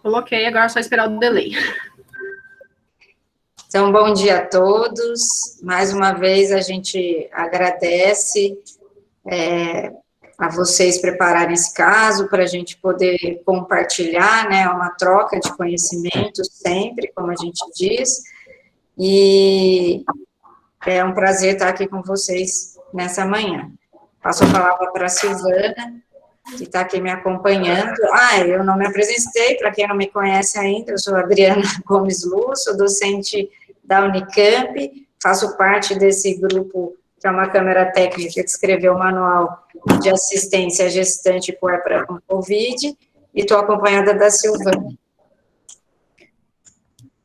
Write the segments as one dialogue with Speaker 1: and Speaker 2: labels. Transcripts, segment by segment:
Speaker 1: Coloquei, agora é só esperar o delay.
Speaker 2: Então, bom dia a todos. Mais uma vez, a gente agradece a vocês prepararem esse caso para a gente poder compartilhar, né, uma troca de conhecimentos sempre, como a gente diz, e é um prazer estar aqui com vocês nessa manhã. Passo a palavra para a Silvana, que está aqui me acompanhando. Eu não me apresentei, para quem não me conhece ainda, eu sou Adriana Gomes Luz, sou docente da Unicamp, faço parte desse grupo, que é uma câmara técnica que escreveu o Manual de Assistência à Gestante Puérpera com Covid, e estou acompanhada da Silvana.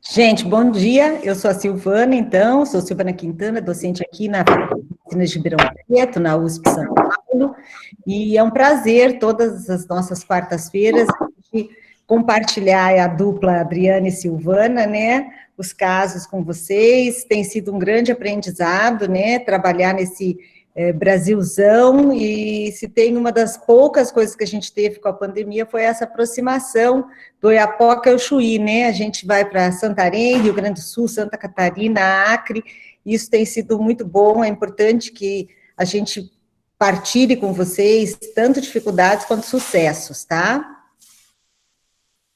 Speaker 3: Gente, bom dia, eu sou a Silvana, então, sou Silvana Quintana, docente aqui na Faculdade de Medicina de Ribeirão Preto, na USP São Paulo, e é um prazer, todas as nossas quartas-feiras, compartilhar a dupla Adriana e Silvana, né, os casos com vocês. Tem sido um grande aprendizado, né, trabalhar nesse Brasilzão, e se tem uma das poucas coisas que a gente teve com a pandemia foi essa aproximação do Oiapoque ao Chuí, né, a gente vai para Santarém, Rio Grande do Sul, Santa Catarina, Acre, isso tem sido muito bom, é importante que a gente partilhe com vocês tanto dificuldades quanto sucessos, tá?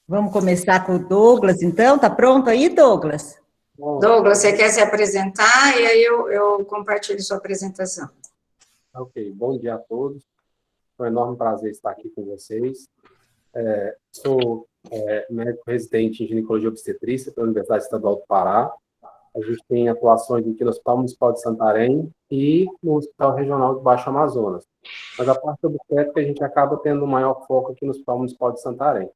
Speaker 3: Vamos começar com o Douglas, então, tá pronto aí, Douglas?
Speaker 2: Douglas, você quer se apresentar, e aí eu compartilho sua apresentação.
Speaker 4: Ok, bom dia a todos. É um enorme prazer estar aqui com vocês. Sou médico residente em ginecologia e obstetrícia pela Universidade Estadual do Pará. A gente tem atuações aqui no Hospital Municipal de Santarém e no Hospital Regional do Baixo Amazonas. Mas a parte obstétrica a gente acaba tendo um maior foco aqui no Hospital Municipal de Santarém.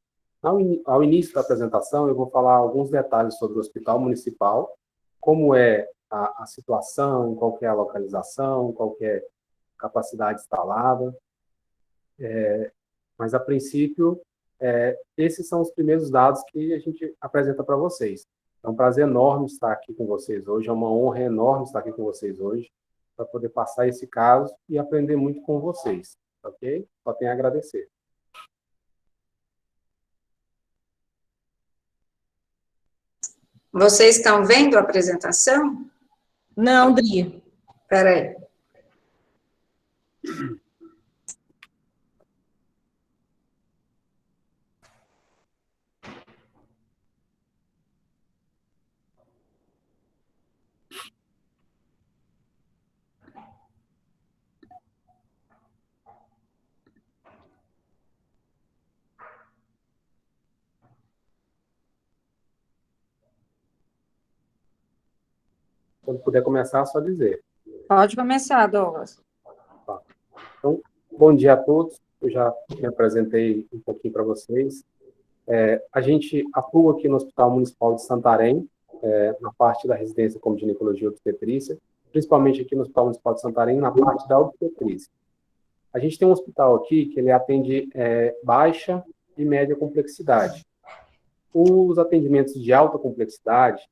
Speaker 4: Ao início da apresentação, eu vou falar alguns detalhes sobre o Hospital Municipal, como é a situação, qual que é a localização, qual que é capacidade instalada, mas, a princípio, esses são os primeiros dados que a gente apresenta para vocês. É um prazer enorme estar aqui com vocês hoje, é uma honra enorme estar aqui com vocês hoje, para poder passar esse caso e aprender muito com vocês, ok? Só tenho a agradecer.
Speaker 2: Vocês estão vendo a apresentação?
Speaker 3: Não, Dri.
Speaker 2: Espera aí.
Speaker 4: Quando puder começar, só dizer.
Speaker 2: Pode começar, Douglas.
Speaker 4: Tá. Então, bom dia a todos. Eu já me apresentei um pouquinho para vocês. A gente atua aqui no Hospital Municipal de Santarém, na parte da residência como ginecologia e obstetrícia, principalmente aqui no Hospital Municipal de Santarém, na parte da obstetrícia. A gente tem um hospital aqui que ele atende baixa e média complexidade. Os atendimentos de alta complexidade,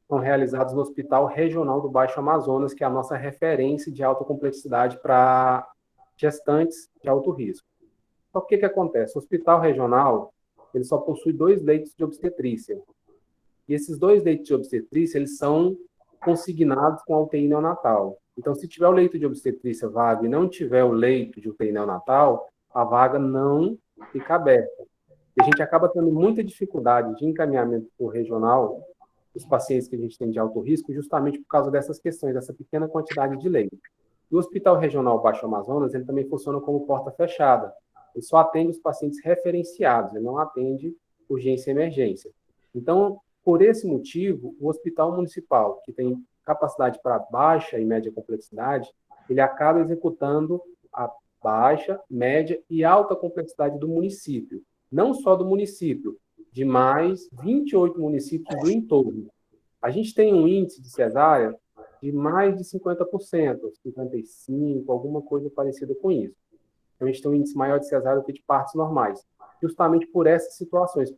Speaker 4: são realizados no Hospital Regional do Baixo Amazonas, que é a nossa referência de alta complexidade para gestantes de alto risco. Só que o que acontece? O Hospital Regional, ele só possui 2 leitos de obstetrícia. E esses 2 leitos de obstetrícia, eles são consignados com a UTI neonatal. Então, se tiver o leito de obstetrícia vago e não tiver o leito de UTI neonatal, a vaga não fica aberta. E a gente acaba tendo muita dificuldade de encaminhamento para o regional, os pacientes que a gente tem de alto risco, justamente por causa dessas questões, dessa pequena quantidade de leito. E o Hospital Regional Baixo Amazonas, ele também funciona como porta fechada. Ele só atende os pacientes referenciados, ele não atende urgência e emergência. Então, por esse motivo, o Hospital Municipal, que tem capacidade para baixa e média complexidade, ele acaba executando a baixa, média e alta complexidade do município. Não só do município, de mais 28 municípios do entorno. A gente tem um índice de cesárea de mais de 50%, 55%, alguma coisa parecida com isso. Então, a gente tem um índice maior de cesárea do que de partos normais, justamente por essas situações,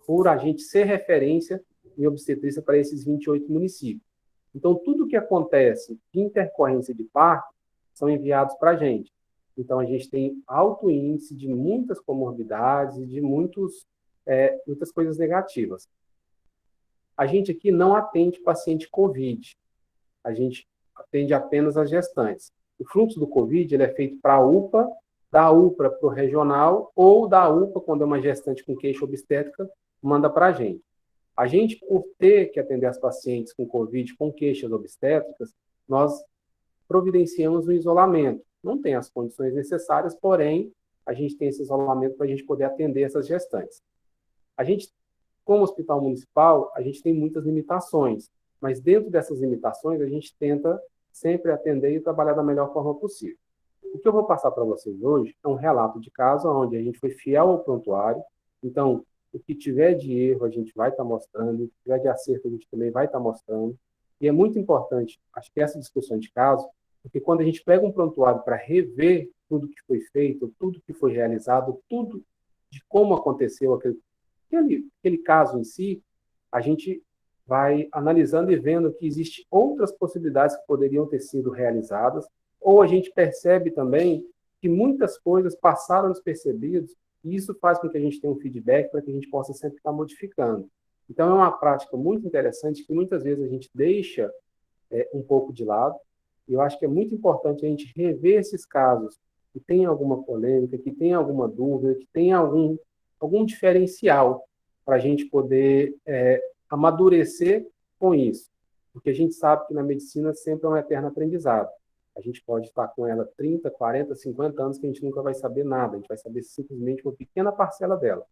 Speaker 4: por a gente ser referência em obstetrícia para esses 28 municípios. Então, tudo que acontece de intercorrência de parto são enviados para a gente. Então, a gente tem alto índice de muitas comorbidades, de muitos muitas coisas negativas. A gente aqui não atende paciente COVID, a gente atende apenas as gestantes. O fluxo do COVID ele é feito para a UPA, da UPA para o regional, ou da UPA, quando é uma gestante com queixa obstétrica, manda para a gente. A gente, por ter que atender as pacientes com COVID, com queixas obstétricas, nós providenciamos um isolamento. Não tem as condições necessárias, porém, a gente tem esse isolamento para a gente poder atender essas gestantes. A gente, como hospital municipal, a gente tem muitas limitações, mas dentro dessas limitações, a gente tenta sempre atender e trabalhar da melhor forma possível. O que eu vou passar para vocês hoje é um relato de caso onde a gente foi fiel ao prontuário. Então, o que tiver de erro, a gente vai estar mostrando, o que tiver de acerto, a gente também vai estar mostrando. E é muito importante, acho que essa discussão de caso, porque quando a gente pega um prontuário para rever tudo que foi feito, tudo que foi realizado, tudo de como aconteceu aquele caso em si, a gente vai analisando e vendo que existem outras possibilidades que poderiam ter sido realizadas, ou a gente percebe também que muitas coisas passaram despercebidas, e isso faz com que a gente tenha um feedback para que a gente possa sempre estar modificando. Então, é uma prática muito interessante que muitas vezes a gente deixa um pouco de lado, e eu acho que é muito importante a gente rever esses casos que tem alguma polêmica, que tem alguma dúvida, que tem algum diferencial para a gente poder amadurecer com isso. Porque a gente sabe que na medicina sempre é um eterno aprendizado. A gente pode estar com ela 30, 40, 50 anos que a gente nunca vai saber nada, a gente vai saber simplesmente uma pequena parcela dela.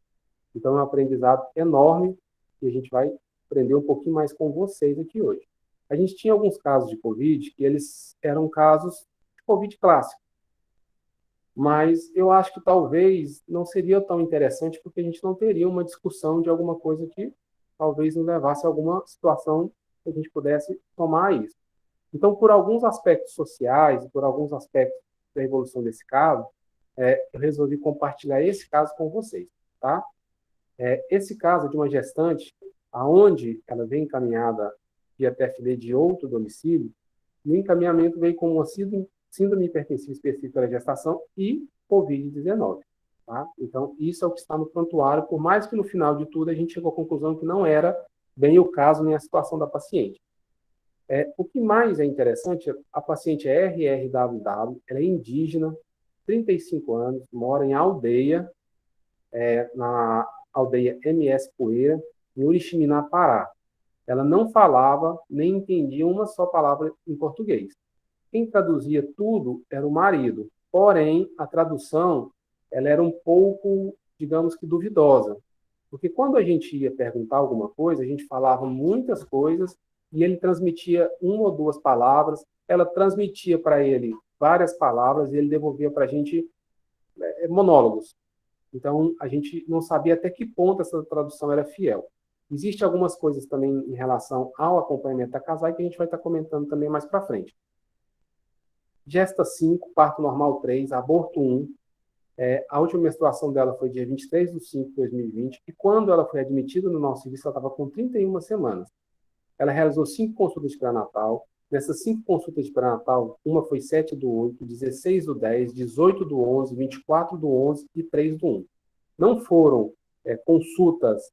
Speaker 4: Então é um aprendizado enorme e a gente vai aprender um pouquinho mais com vocês aqui hoje. A gente tinha alguns casos de Covid que eles eram casos de Covid clássico, mas eu acho que talvez não seria tão interessante porque a gente não teria uma discussão de alguma coisa que talvez nos levasse a alguma situação que a gente pudesse tomar isso. Então, por alguns aspectos sociais, por alguns aspectos da evolução desse caso, eu resolvi compartilhar esse caso com vocês, tá? Esse caso é de uma gestante, aonde ela vem encaminhada via PFD de outro domicílio, e o encaminhamento veio com uma síndrome hipertensiva específica da gestação e Covid-19, tá? Então, isso é o que está no prontuário, por mais que no final de tudo a gente chegou à conclusão que não era bem o caso nem a situação da paciente. O que mais é interessante, a paciente é RRWW, ela é indígena, 35 anos, mora em aldeia, na aldeia MS Poeira, em Oriximiná, Pará. Ela não falava nem entendia uma só palavra em português. Quem traduzia tudo era o marido, porém, a tradução ela era um pouco, digamos que, duvidosa. Porque quando a gente ia perguntar alguma coisa, a gente falava muitas coisas e ele transmitia uma ou duas palavras, ela transmitia para ele várias palavras e ele devolvia para a gente monólogos. Então, a gente não sabia até que ponto essa tradução era fiel. Existem algumas coisas também em relação ao acompanhamento da casal que a gente vai estar comentando também mais para frente. Gesta 5, parto normal 3, aborto 1. A última menstruação dela foi dia 23/5/2020 e quando ela foi admitida no nosso serviço, ela estava com 31 semanas. Ela realizou 5 consultas de pré-natal. Nessas 5 consultas de pré-natal, uma foi 7/8, 16/10, 18/11, 24/11 e 3/1. Não foram consultas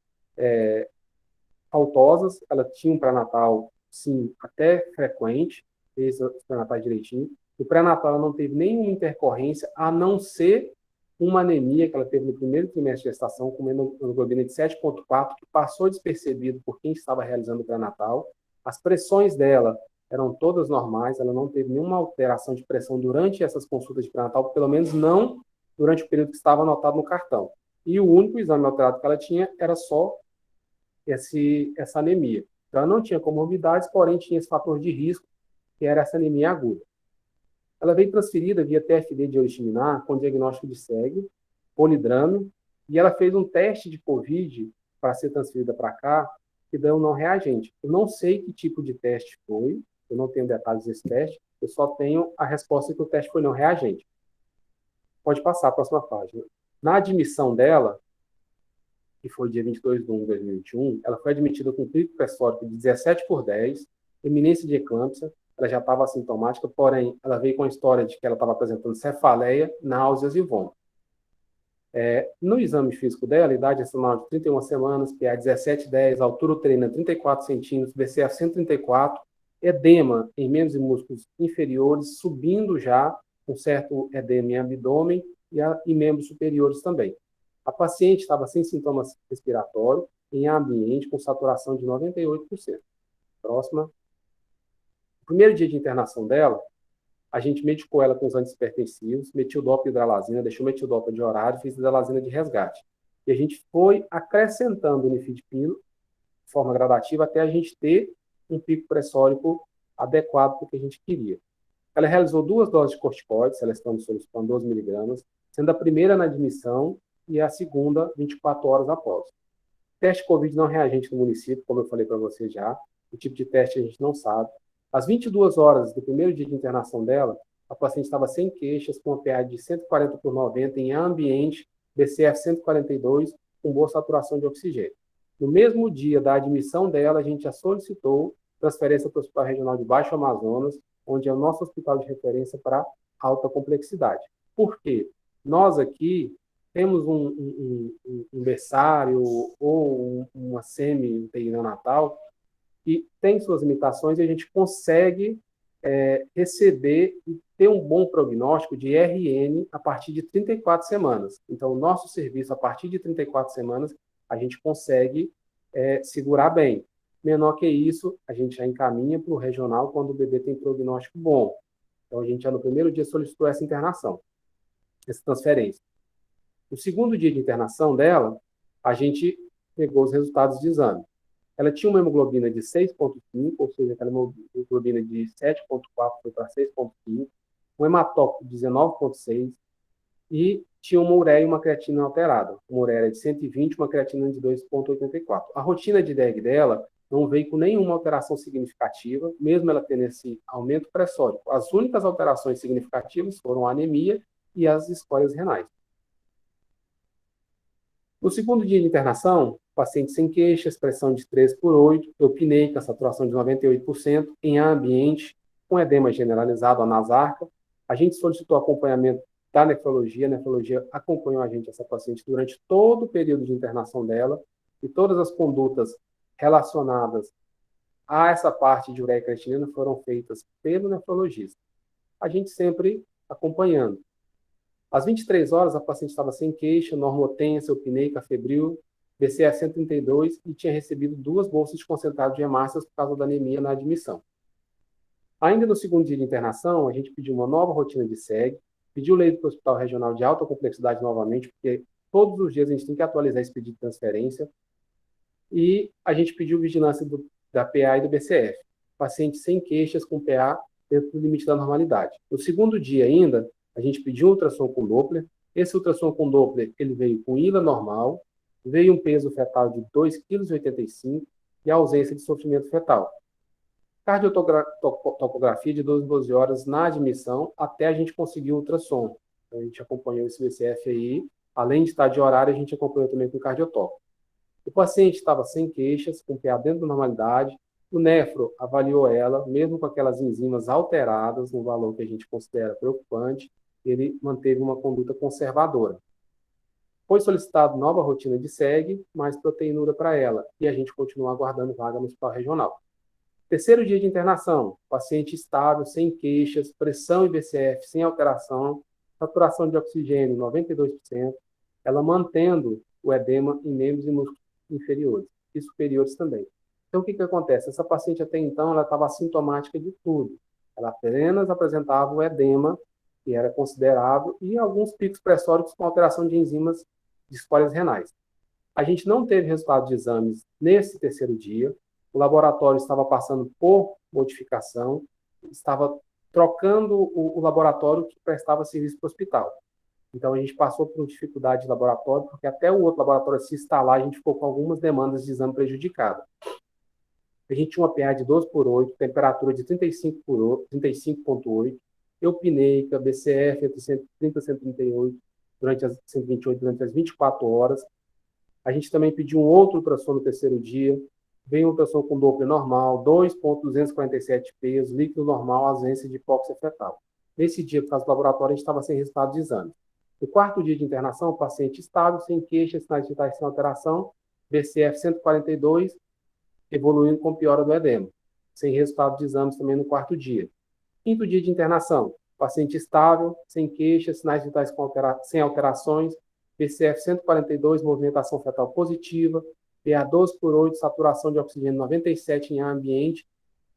Speaker 4: faltosas, ela tinha um pré-natal, sim, até frequente, fez o pré-natal direitinho. O pré-natal ela não teve nenhuma intercorrência, a não ser uma anemia que ela teve no primeiro trimestre de gestação, com uma hemoglobina de 7,4, que passou despercebido por quem estava realizando o pré-natal. As pressões dela eram todas normais, ela não teve nenhuma alteração de pressão durante essas consultas de pré-natal, pelo menos não durante o período que estava anotado no cartão. E o único exame alterado que ela tinha era só essa anemia. Então, ela não tinha comorbidades, porém tinha esse fator de risco, que era essa anemia aguda. Ela veio transferida via TFD de Oriximiná, com diagnóstico de SEG, polidrame, e ela fez um teste de COVID para ser transferida para cá, que deu não reagente. Eu não sei que tipo de teste foi, eu não tenho detalhes desse teste, eu só tenho a resposta que o teste foi não reagente. Pode passar a próxima página. Na admissão dela, que foi dia 22/1/2021, ela foi admitida com clínico pressórico de 17/10, eminência de eclâmpsia, ela já estava assintomática, porém, ela veio com a história de que ela estava apresentando cefaleia, náuseas e vômito. No exame físico dela, idade estimativa de 31 semanas, PA 17,10, altura uterina 34 centímetros, BCF 134, edema em membros e músculos inferiores, subindo já um certo edema em abdômen e membros superiores também. A paciente estava sem sintomas respiratórios, em ambiente com saturação de 98%. Próxima. No primeiro dia de internação dela, a gente medicou ela com os antihipertensivos, metildopa e hidralazina, deixou metildopa de horário, fez hidralazina de resgate. E a gente foi acrescentando o nifedipino de forma gradativa até a gente ter um pico pressórico adequado para o que a gente queria. Ela realizou 2 doses de corticoides, Celestano Solução, 12 mg, sendo a primeira na admissão e a segunda 24 horas após. Teste Covid não reagente no município, como eu falei para você já, o tipo de teste a gente não sabe. Às 22 horas do primeiro dia de internação dela, a paciente estava sem queixas, com uma PA de 140/90 em ambiente, BCF 142, com boa saturação de oxigênio. No mesmo dia da admissão dela, a gente já solicitou transferência para o Hospital Regional de Baixo Amazonas, onde é o nosso hospital de referência para alta complexidade. Por quê? Nós aqui temos um berçário ou uma semi-UTI neonatal que tem suas limitações e a gente consegue receber e ter um bom prognóstico de RN a partir de 34 semanas. Então, o nosso serviço, a partir de 34 semanas, a gente consegue segurar bem. Menor que isso, a gente já encaminha para o regional quando o bebê tem prognóstico bom. Então, a gente já no primeiro dia solicitou essa internação, essa transferência. No segundo dia de internação dela, a gente pegou os resultados de exame. Ela tinha uma hemoglobina de 6,5, ou seja, aquela hemoglobina de 7,4 foi para 6,5, um hematócrito de 19,6 e tinha uma ureia e uma creatina alterada. Uma ureia de 120 e uma creatina de 2,84. A rotina de DEG dela não veio com nenhuma alteração significativa, mesmo ela tendo esse aumento pressórico. As únicas alterações significativas foram a anemia e as escórias renais. No segundo dia de internação, paciente sem queixas, pressão de 13/8, eupneica, saturação de 98%, em ambiente, com edema generalizado, anasarca. A gente solicitou acompanhamento da nefrologia, a nefrologia acompanhou a gente, essa paciente, durante todo o período de internação dela, e todas as condutas relacionadas a essa parte de ureia e creatinina foram feitas pelo nefrologista. A gente sempre acompanhando. Às 23 horas, a paciente estava sem queixa, normotensa, eupneica, febril, BCF 132 e tinha recebido 2 bolsas de concentrado de hemácias por causa da anemia na admissão. Ainda no segundo dia de internação, a gente pediu uma nova rotina de SEG, pediu leito para o Hospital Regional de Alta Complexidade novamente, porque todos os dias a gente tem que atualizar esse pedido de transferência, e a gente pediu vigilância da PA e do BCF. Paciente sem queixas, com PA dentro do limite da normalidade. No segundo dia ainda, a gente pediu um ultrassom com Doppler. Esse ultrassom com Doppler, ele veio com ILA normal, veio um peso fetal de 2,85 kg e ausência de sofrimento fetal. Cardiotocografia de 12 horas na admissão até a gente conseguir o ultrassom. Então, a gente acompanhou esse BCF aí. Além de estar de horário, a gente acompanhou também com o cardiotoco. O paciente estava sem queixas, com PA dentro da normalidade. O nefro avaliou ela, mesmo com aquelas enzimas alteradas, no valor que a gente considera preocupante, ele manteve uma conduta conservadora. Foi solicitado nova rotina de SEG, mais proteinúria para ela, e a gente continua aguardando vaga no hospital regional. Terceiro dia de internação, paciente estável, sem queixas, pressão e BCF sem alteração, saturação de oxigênio 92%, ela mantendo o edema em membros e músculos inferiores e superiores também. Então, o que acontece? Essa paciente até então ela estava assintomática de tudo. Ela apenas apresentava o edema, que era considerável, e alguns picos pressóricos com alteração de enzimas de escórias renais. A gente não teve resultado de exames nesse terceiro dia. O laboratório estava passando por modificação, estava trocando o laboratório que prestava serviço para o hospital. Então, a gente passou por dificuldade de laboratório, porque até o outro laboratório se instalar, a gente ficou com algumas demandas de exame prejudicadas. A gente tinha uma PA de 12/8, temperatura de 35,8, eupneica, BCF entre 130 e 138, durante as 128, durante as 24 horas. A gente também pediu um outro ultrassom no terceiro dia, veio um ultrassom com Doppler normal, 2,247 peso, líquido normal, ausência de hipóxia fetal. Nesse dia, por causa do laboratório, a gente estava sem resultado de exame. No quarto dia de internação, paciente estável, sem queixa, sinais vitais sem alteração, BCF 142, evoluindo com piora do edema, sem resultado de exames também no quarto dia. Quinto dia de internação, paciente estável, sem queixa, sinais vitais sem alterações, BCF 142, movimentação fetal positiva, PA 12/8, saturação de oxigênio 97 em ar ambiente,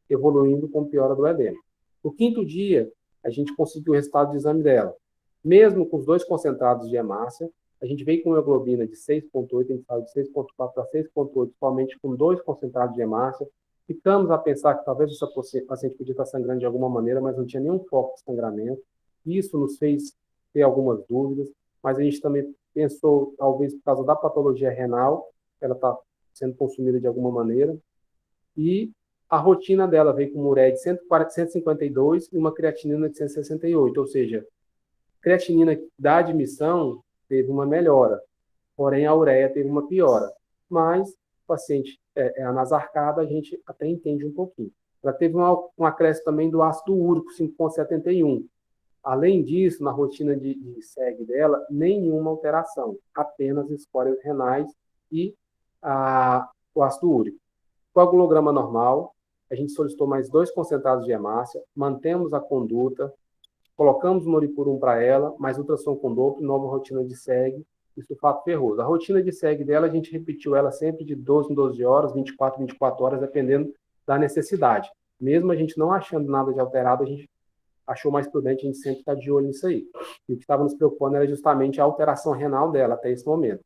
Speaker 4: evoluindo com piora do edema. No quinto dia, a gente conseguiu o resultado de exame dela. Mesmo com os 2 concentrados de hemácia, a gente veio com hemoglobina de 6,8, a gente saiu de 6,4 para 6,8, somente com 2 concentrados de hemácia. Ficamos a pensar que talvez essa paciente podia estar sangrando de alguma maneira, mas não tinha nenhum foco de sangramento. Isso nos fez ter algumas dúvidas, mas a gente também pensou, talvez por causa da patologia renal, ela está sendo consumida de alguma maneira. E a rotina dela veio com uma ureia de 152 e uma creatinina de 168, ou seja, a creatinina da admissão teve uma melhora, porém a ureia teve uma piora. Mas o paciente anasarcada, a gente até entende um pouquinho. Ela teve um acréscimo também do ácido úrico, 5,71. Além disso, na rotina de SEG dela, nenhuma alteração, apenas escórias renais e o ácido úrico. Coagulograma normal, a gente solicitou mais 2 concentrados de hemácia, mantemos a conduta, colocamos o Noripurum para ela, mais ultrassom com Doppler, nova rotina de SEG e sulfato ferroso. A rotina de SEG dela, a gente repetiu ela sempre de 12 em 12 horas, 24 em 24 horas, dependendo da necessidade. Mesmo a gente não achando nada de alterado, a gente achou mais prudente a gente sempre estar de olho nisso aí. E o que estava nos preocupando era justamente a alteração renal dela até esse momento.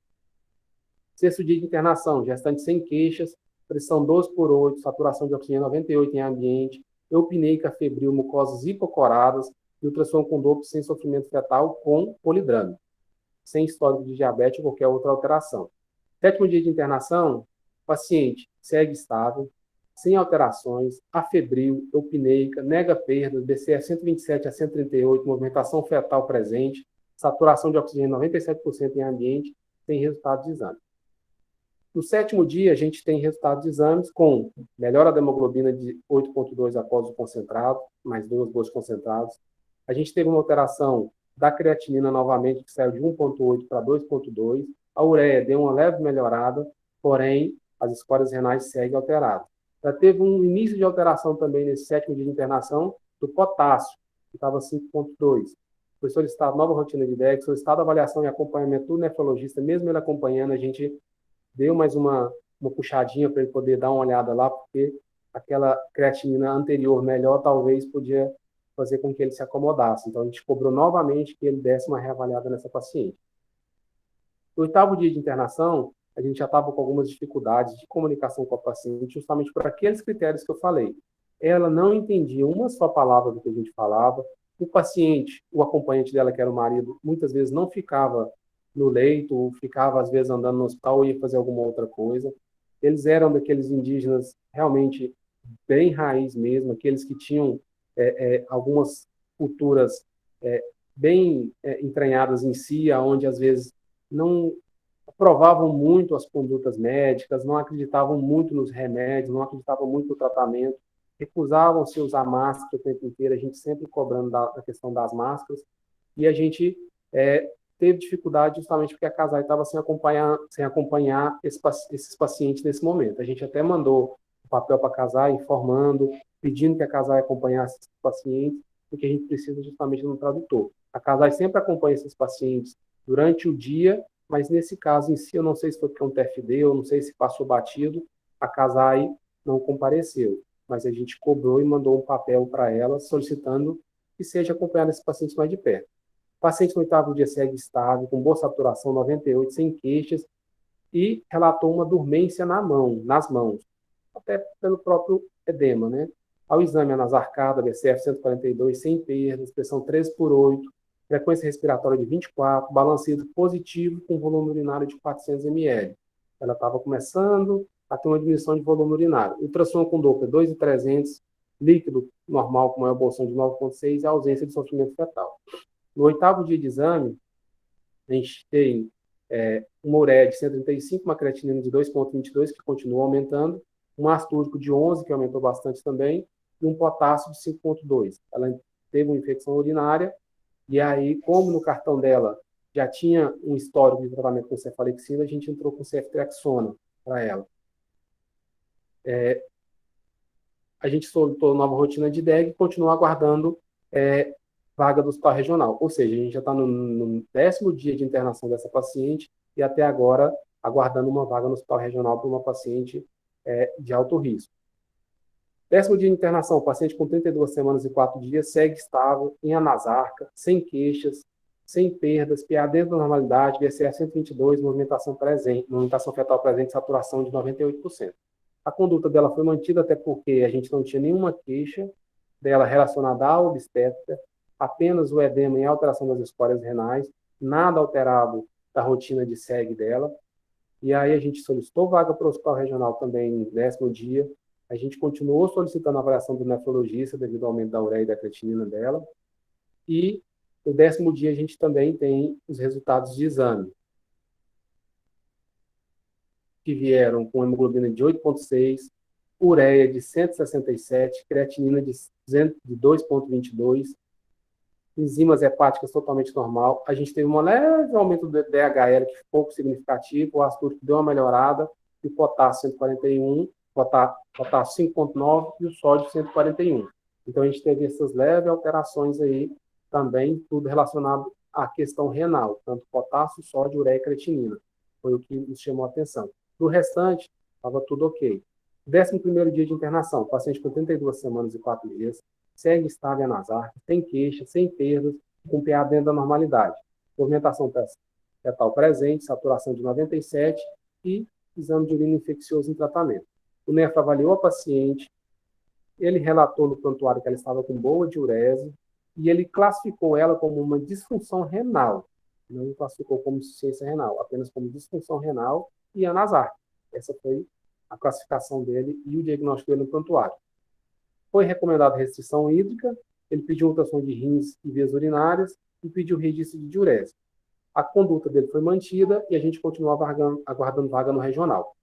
Speaker 4: Sexto dia de internação, gestante sem queixas, pressão 12/8, saturação de oxigênio 98 em ambiente, eupneica febril, mucosas hipocoradas, e ultrassom com Doppler sem sofrimento fetal com polidrama, sem histórico de diabetes ou qualquer outra alteração. Sétimo dia de internação, paciente segue estável, sem alterações, afebril, eupneica, nega perdas, BCR 127 a 138, movimentação fetal presente, saturação de oxigênio 97% em ambiente, sem resultado de exame. No sétimo dia, a gente tem resultado de exames com melhora da hemoglobina de 8,2 após o concentrado, mais 2 boas concentrados. A gente teve uma alteração da creatinina novamente, que saiu de 1,8 para 2,2. A ureia deu uma leve melhorada, porém, as escórias renais seguem alteradas. Já teve um início de alteração também nesse sétimo dia de internação do potássio, que estava 5,2. Foi solicitado nova rotina de DEX, solicitado avaliação e acompanhamento do nefrologista, mesmo ele acompanhando, a gente deu mais uma puxadinha para ele poder dar uma olhada lá, porque aquela creatinina anterior melhor talvez podia fazer com que ele se acomodasse. Então, a gente cobrou novamente que ele desse uma reavaliada nessa paciente. No oitavo dia de internação, a gente já estava com algumas dificuldades de comunicação com a paciente, justamente por aqueles critérios que eu falei. Ela não entendia uma só palavra do que a gente falava. O paciente, o acompanhante dela, que era o marido, muitas vezes não ficava no leito, ficava, às vezes, andando no hospital ou ia fazer alguma outra coisa. Eles eram daqueles indígenas realmente bem raiz mesmo, aqueles que tinham algumas culturas bem entranhadas em si, onde, às vezes, não aprovavam muito as condutas médicas, não acreditavam muito nos remédios, não acreditavam muito no tratamento, recusavam-se a usar máscara o tempo inteiro, a gente sempre cobrando da questão das máscaras, e a gente teve dificuldade justamente porque a Casai estava sem acompanhar esses pacientes nesse momento. A gente até mandou um papel para a Casai informando, pedindo que a Casai acompanhasse esses pacientes, porque a gente precisa justamente de um tradutor. A Casai sempre acompanha esses pacientes durante o dia, mas nesse caso em si, eu não sei se foi porque é um TFD, eu não sei se passou batido, a Casai não compareceu, mas a gente cobrou e mandou um papel para ela solicitando que seja acompanhado esses pacientes mais de perto. O paciente no oitavo dia segue estável, com boa saturação, 98, sem queixas, e relatou uma dormência nas mãos, até pelo próprio edema, né? Ao exame anasarcada, BCF 142, sem perdas, pressão 3/8, frequência respiratória de 24, balanceado positivo com volume urinário de 400 ml. Ela estava começando a ter uma diminuição de volume urinário. Ultrassom com Doppler 2,300, líquido normal com maior bolsão de 9,6 e ausência de sofrimento fetal. No oitavo dia de exame, a gente tem uma ureia de 135, uma creatinina de 2,22, que continua aumentando, um ácido úrico de 11, que aumentou bastante também, e um potássio de 5,2. Ela teve uma infecção urinária, e aí, como no cartão dela já tinha um histórico de tratamento com cefalexina, a gente entrou com ceftriaxona para ela. A gente soltou nova rotina de DEG e continua aguardando vaga do hospital regional. Ou seja, a gente já está no 10º dia de internação dessa paciente e até agora aguardando uma vaga no hospital regional para uma paciente de alto risco. 10º dia de internação, paciente com 32 semanas e 4 dias, segue estável, em anasarca, sem queixas, sem perdas, PA dentro da normalidade, VCA 122, movimentação fetal presente, saturação de 98%. A conduta dela foi mantida até porque a gente não tinha nenhuma queixa dela relacionada à obstétrica, apenas o edema e alteração das escórias renais, nada alterado da rotina de SEG dela. E aí a gente solicitou vaga para o hospital regional também no 10º dia. A gente continuou solicitando a avaliação do nefrologista devido ao aumento da ureia e da creatinina dela. E no 10º dia a gente também tem os resultados de exame, que vieram com hemoglobina de 8,6, ureia de 167, creatinina de 2,22, enzimas hepáticas totalmente normal. A gente teve um leve aumento do DHL, que foi pouco significativo, o ácido úrico deu uma melhorada, e o potássio 141, potássio 5,9 e o sódio 141. Então, a gente teve essas leves alterações aí também, tudo relacionado à questão renal, tanto potássio, sódio, ureia e creatinina. Foi o que nos chamou a atenção. Do restante, estava tudo ok. 11º dia de internação, paciente com 32 semanas e 4 dias, segue estável anasarca, sem queixa, sem perdas, com PA dentro da normalidade. Movimentação fetal presente, saturação de 97 e exame de urina infeccioso em tratamento. O nefro avaliou a paciente, ele relatou no prontuário que ela estava com boa diurese e ele classificou ela como uma disfunção renal. Não classificou como insuficiência renal, apenas como disfunção renal e anasarca. Essa foi a classificação dele e o diagnóstico dele no prontuário. Foi recomendada restrição hídrica, ele pediu ultrassom de rins e vias urinárias e pediu registro de diurese. A conduta dele foi mantida e a gente continua aguardando vaga no regional.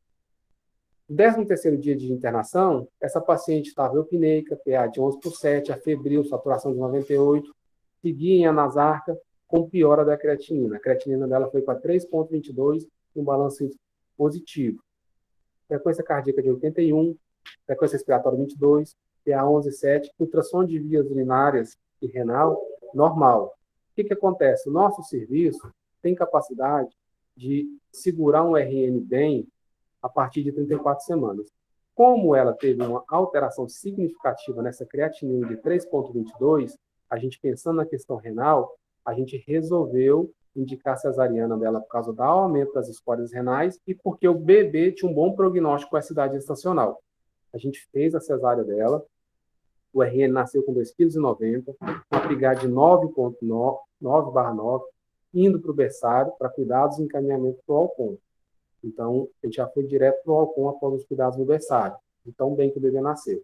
Speaker 4: No 13º dia de internação, essa paciente estava eupneica, PA de 11/7, afebril, saturação de 98, seguia em anasarca, com piora da creatinina. A creatinina dela foi para 3,22, um balanço positivo. Frequência cardíaca de 81, frequência respiratória 22, PA 11,7, ultrassom de vias urinárias e renal normal. O que acontece? O nosso serviço tem capacidade de segurar um RN bem a partir de 34 semanas. Como ela teve uma alteração significativa nessa creatinina de 3,22, a gente pensando na questão renal, a gente resolveu indicar a cesariana dela por causa do aumento das escórias renais e porque o bebê tinha um bom prognóstico com essa idade gestacional. A gente fez a cesárea dela, o RN nasceu com 2,90 kg, com a PIGA de 9,9/9, indo para o berçário para cuidados e encaminhamento para o Alcon. Então, a gente já foi direto para o Alcon após os cuidados no berçário. Então, bem que o bebê nasceu.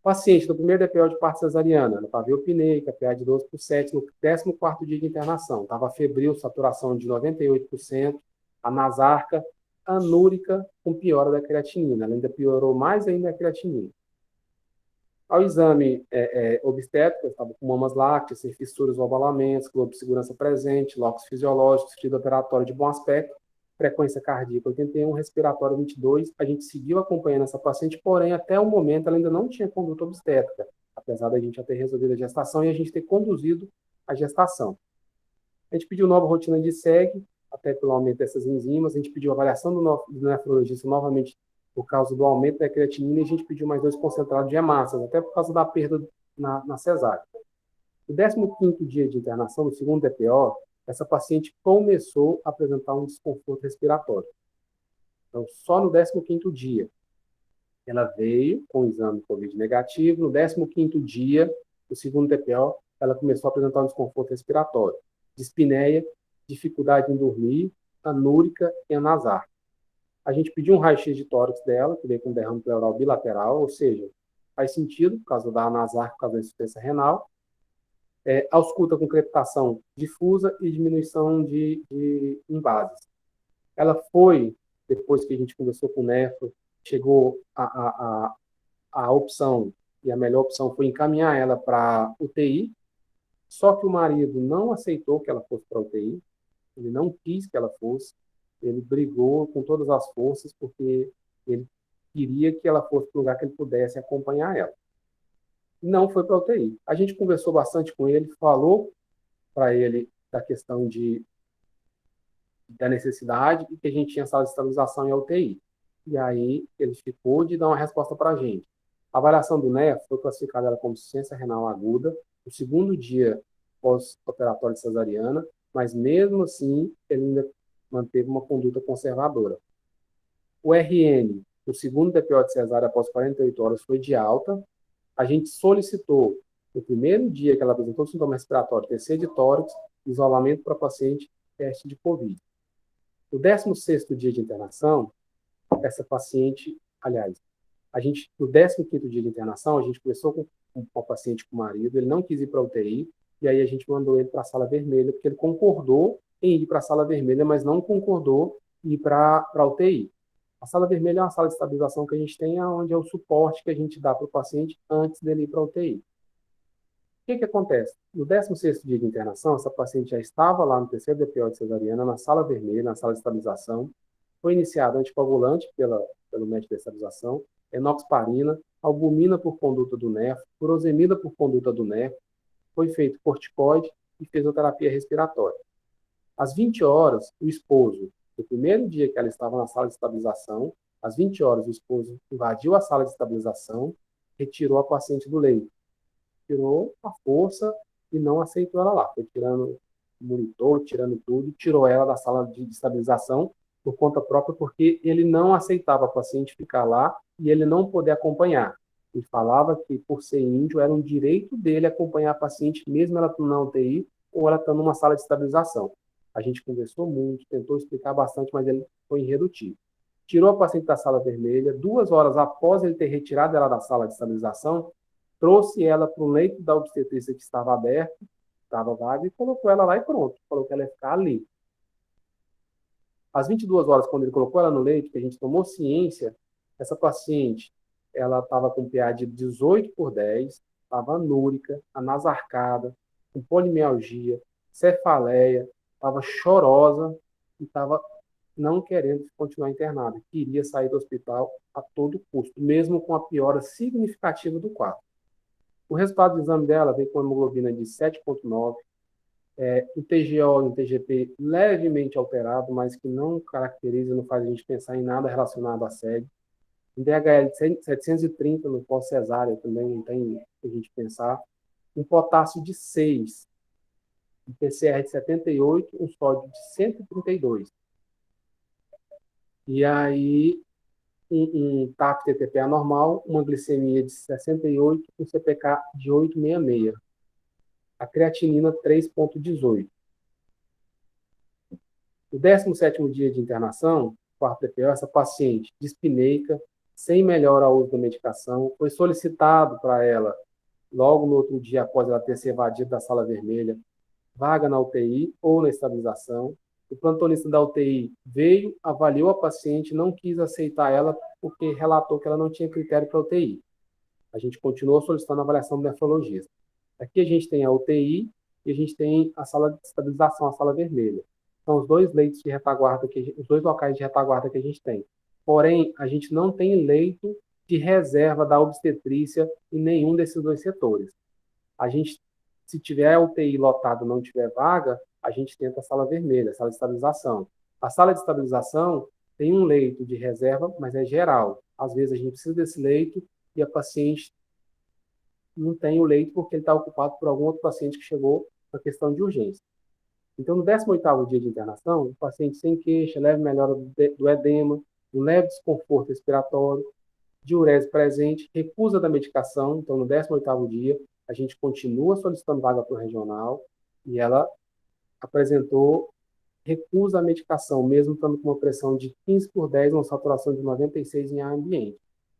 Speaker 4: Paciente do primeiro DPO de parto cesariana, ela estava eupneica, PA de 12/7, no 14º dia de internação. Estava febril, saturação de 98%, anasarca, anúrica, com piora da creatinina. Ela ainda piorou mais ainda a creatinina. Ao exame obstétrico, estava com mamas lácteas, sem fissuras ou abalamentos, globo de segurança presente, locos fisiológicos, fluido operatório de bom aspecto, frequência cardíaca 81, respiratório 22. A gente seguiu acompanhando essa paciente, porém, até o momento, ela ainda não tinha conduta obstétrica, apesar da gente já ter resolvido a gestação e a gente ter conduzido a gestação. A gente pediu nova rotina de SEG, até pelo aumento dessas enzimas, a gente pediu avaliação do nefrologista novamente por causa do aumento da creatinina e a gente pediu mais 2 concentrados de hemácias, até por causa da perda na cesárea. No 15º dia de internação, no segundo DPO, essa paciente começou a apresentar um desconforto respiratório. Então, só no 15º dia, ela veio com o exame COVID negativo. No 15º dia, no segundo DPO, ela começou a apresentar um desconforto respiratório, dispneia, dificuldade em dormir, anúrica e anasarca. A gente pediu um raio-x de tórax dela, que veio com derrame pleural bilateral, ou seja, faz sentido, por causa da anasarca, por causa da insuficiência renal. Ausculta com crepitação difusa e diminuição de invases. Ela foi, depois que a gente conversou com o nefro, chegou a opção, e a melhor opção foi encaminhar ela para UTI, só que o marido não aceitou que ela fosse para UTI, ele não quis que ela fosse, ele brigou com todas as forças porque ele queria que ela fosse para um lugar que ele pudesse acompanhar ela. Não foi para a UTI. A gente conversou bastante com ele, falou para ele da questão da necessidade e que a gente tinha sala de estabilização em UTI. E aí ele ficou de dar uma resposta para a gente. A avaliação do NEF foi classificada como insuficiência renal aguda, no segundo dia pós-operatório de cesariana, mas mesmo assim ele ainda manteve uma conduta conservadora. O RN, o segundo TPO de cesárea após 48 horas, foi de alta. A gente solicitou, no primeiro dia que ela apresentou sintoma respiratório, TC de tórax, isolamento para paciente, teste de COVID. No 16º dia de internação, essa paciente, aliás, no 15º dia de internação, a gente conversou com o paciente, com o marido, ele não quis ir para a UTI, e aí a gente mandou ele para a sala vermelha, porque ele concordou em ir para a sala vermelha, mas não concordou em ir para a UTI. A sala vermelha é uma sala de estabilização que a gente tem, onde é o suporte que a gente dá para o paciente antes dele ir para a UTI. O que acontece? No 16º dia de internação, essa paciente já estava lá no terceiro DPO de cesariana, na sala vermelha, na sala de estabilização, foi iniciado anticoagulante pelo médico de estabilização, enoxaparina, albumina por conduta do NEF, furosemida por conduta do NEF, foi feito corticoide e fisioterapia respiratória. Às 20 horas, o esposo, no primeiro dia que ela estava na sala de estabilização, às 20 horas, o esposo invadiu a sala de estabilização, retirou a paciente do leito. Tirou a força e não aceitou ela lá. Foi tirando o monitor, tirando tudo, tirou ela da sala de estabilização por conta própria, porque ele não aceitava a paciente ficar lá e ele não poder acompanhar. Ele falava que, por ser índio, era um direito dele acompanhar a paciente, mesmo ela estando na UTI ou ela estando numa sala de estabilização. A gente conversou muito, tentou explicar bastante, mas ele foi irredutível. Tirou a paciente da sala vermelha, 2 horas após ele ter retirado ela da sala de estabilização, trouxe ela para o leito da obstetrícia que estava aberto, estava vago, e colocou ela lá e pronto. Falou que ela ia ficar ali. Às 22 horas, quando ele colocou ela no leito, que a gente tomou ciência, essa paciente, ela estava com PA de 18/10, estava anúrica, anasarcada, com polimialgia, cefaleia, estava chorosa e estava não querendo continuar internada. Queria sair do hospital a todo custo, mesmo com a piora significativa do quadro. O resultado do exame dela veio com hemoglobina de 7,9, o TGO e o TGP levemente alterado, mas que não caracteriza, não faz a gente pensar em nada relacionado à sede. Um DHL de 730 no pós-cesárea também não tem a gente pensar. Um potássio de 6, um PCR de 78, um sódio de 132. E aí, um TAP-TTP anormal, uma glicemia de 68, um CPK de 866. A creatinina 3,18. No 17º dia de internação, quarto DPO, essa paciente dispneica, sem melhora ao uso da medicação, foi solicitado para ela, logo no outro dia, após ela ter se evadido da sala vermelha, vaga na UTI ou na estabilização. O plantonista da UTI veio, avaliou a paciente, não quis aceitar ela porque relatou que ela não tinha critério para UTI. A gente continuou solicitando a avaliação do nefrologista. Aqui a gente tem a UTI e a gente tem a sala de estabilização, a sala vermelha. São os dois leitos de retaguarda, os dois locais de retaguarda que a gente tem. Porém, a gente não tem leito de reserva da obstetrícia em nenhum desses dois setores. A gente, se tiver a UTI lotada e não tiver vaga, a gente tenta a sala vermelha, a sala de estabilização. A sala de estabilização tem um leito de reserva, mas é geral. Às vezes a gente precisa desse leito e a paciente não tem o leito porque ele está ocupado por algum outro paciente que chegou na questão de urgência. Então, no 18º dia de internação, o paciente sem queixa, leve melhora do edema, um leve desconforto respiratório, diurese presente, recusa da medicação. Então, no 18º dia, a gente continua solicitando vaga para o regional e ela apresentou recusa à medicação, mesmo estando com uma pressão de 15/10, uma saturação de 96 em ar ambiente.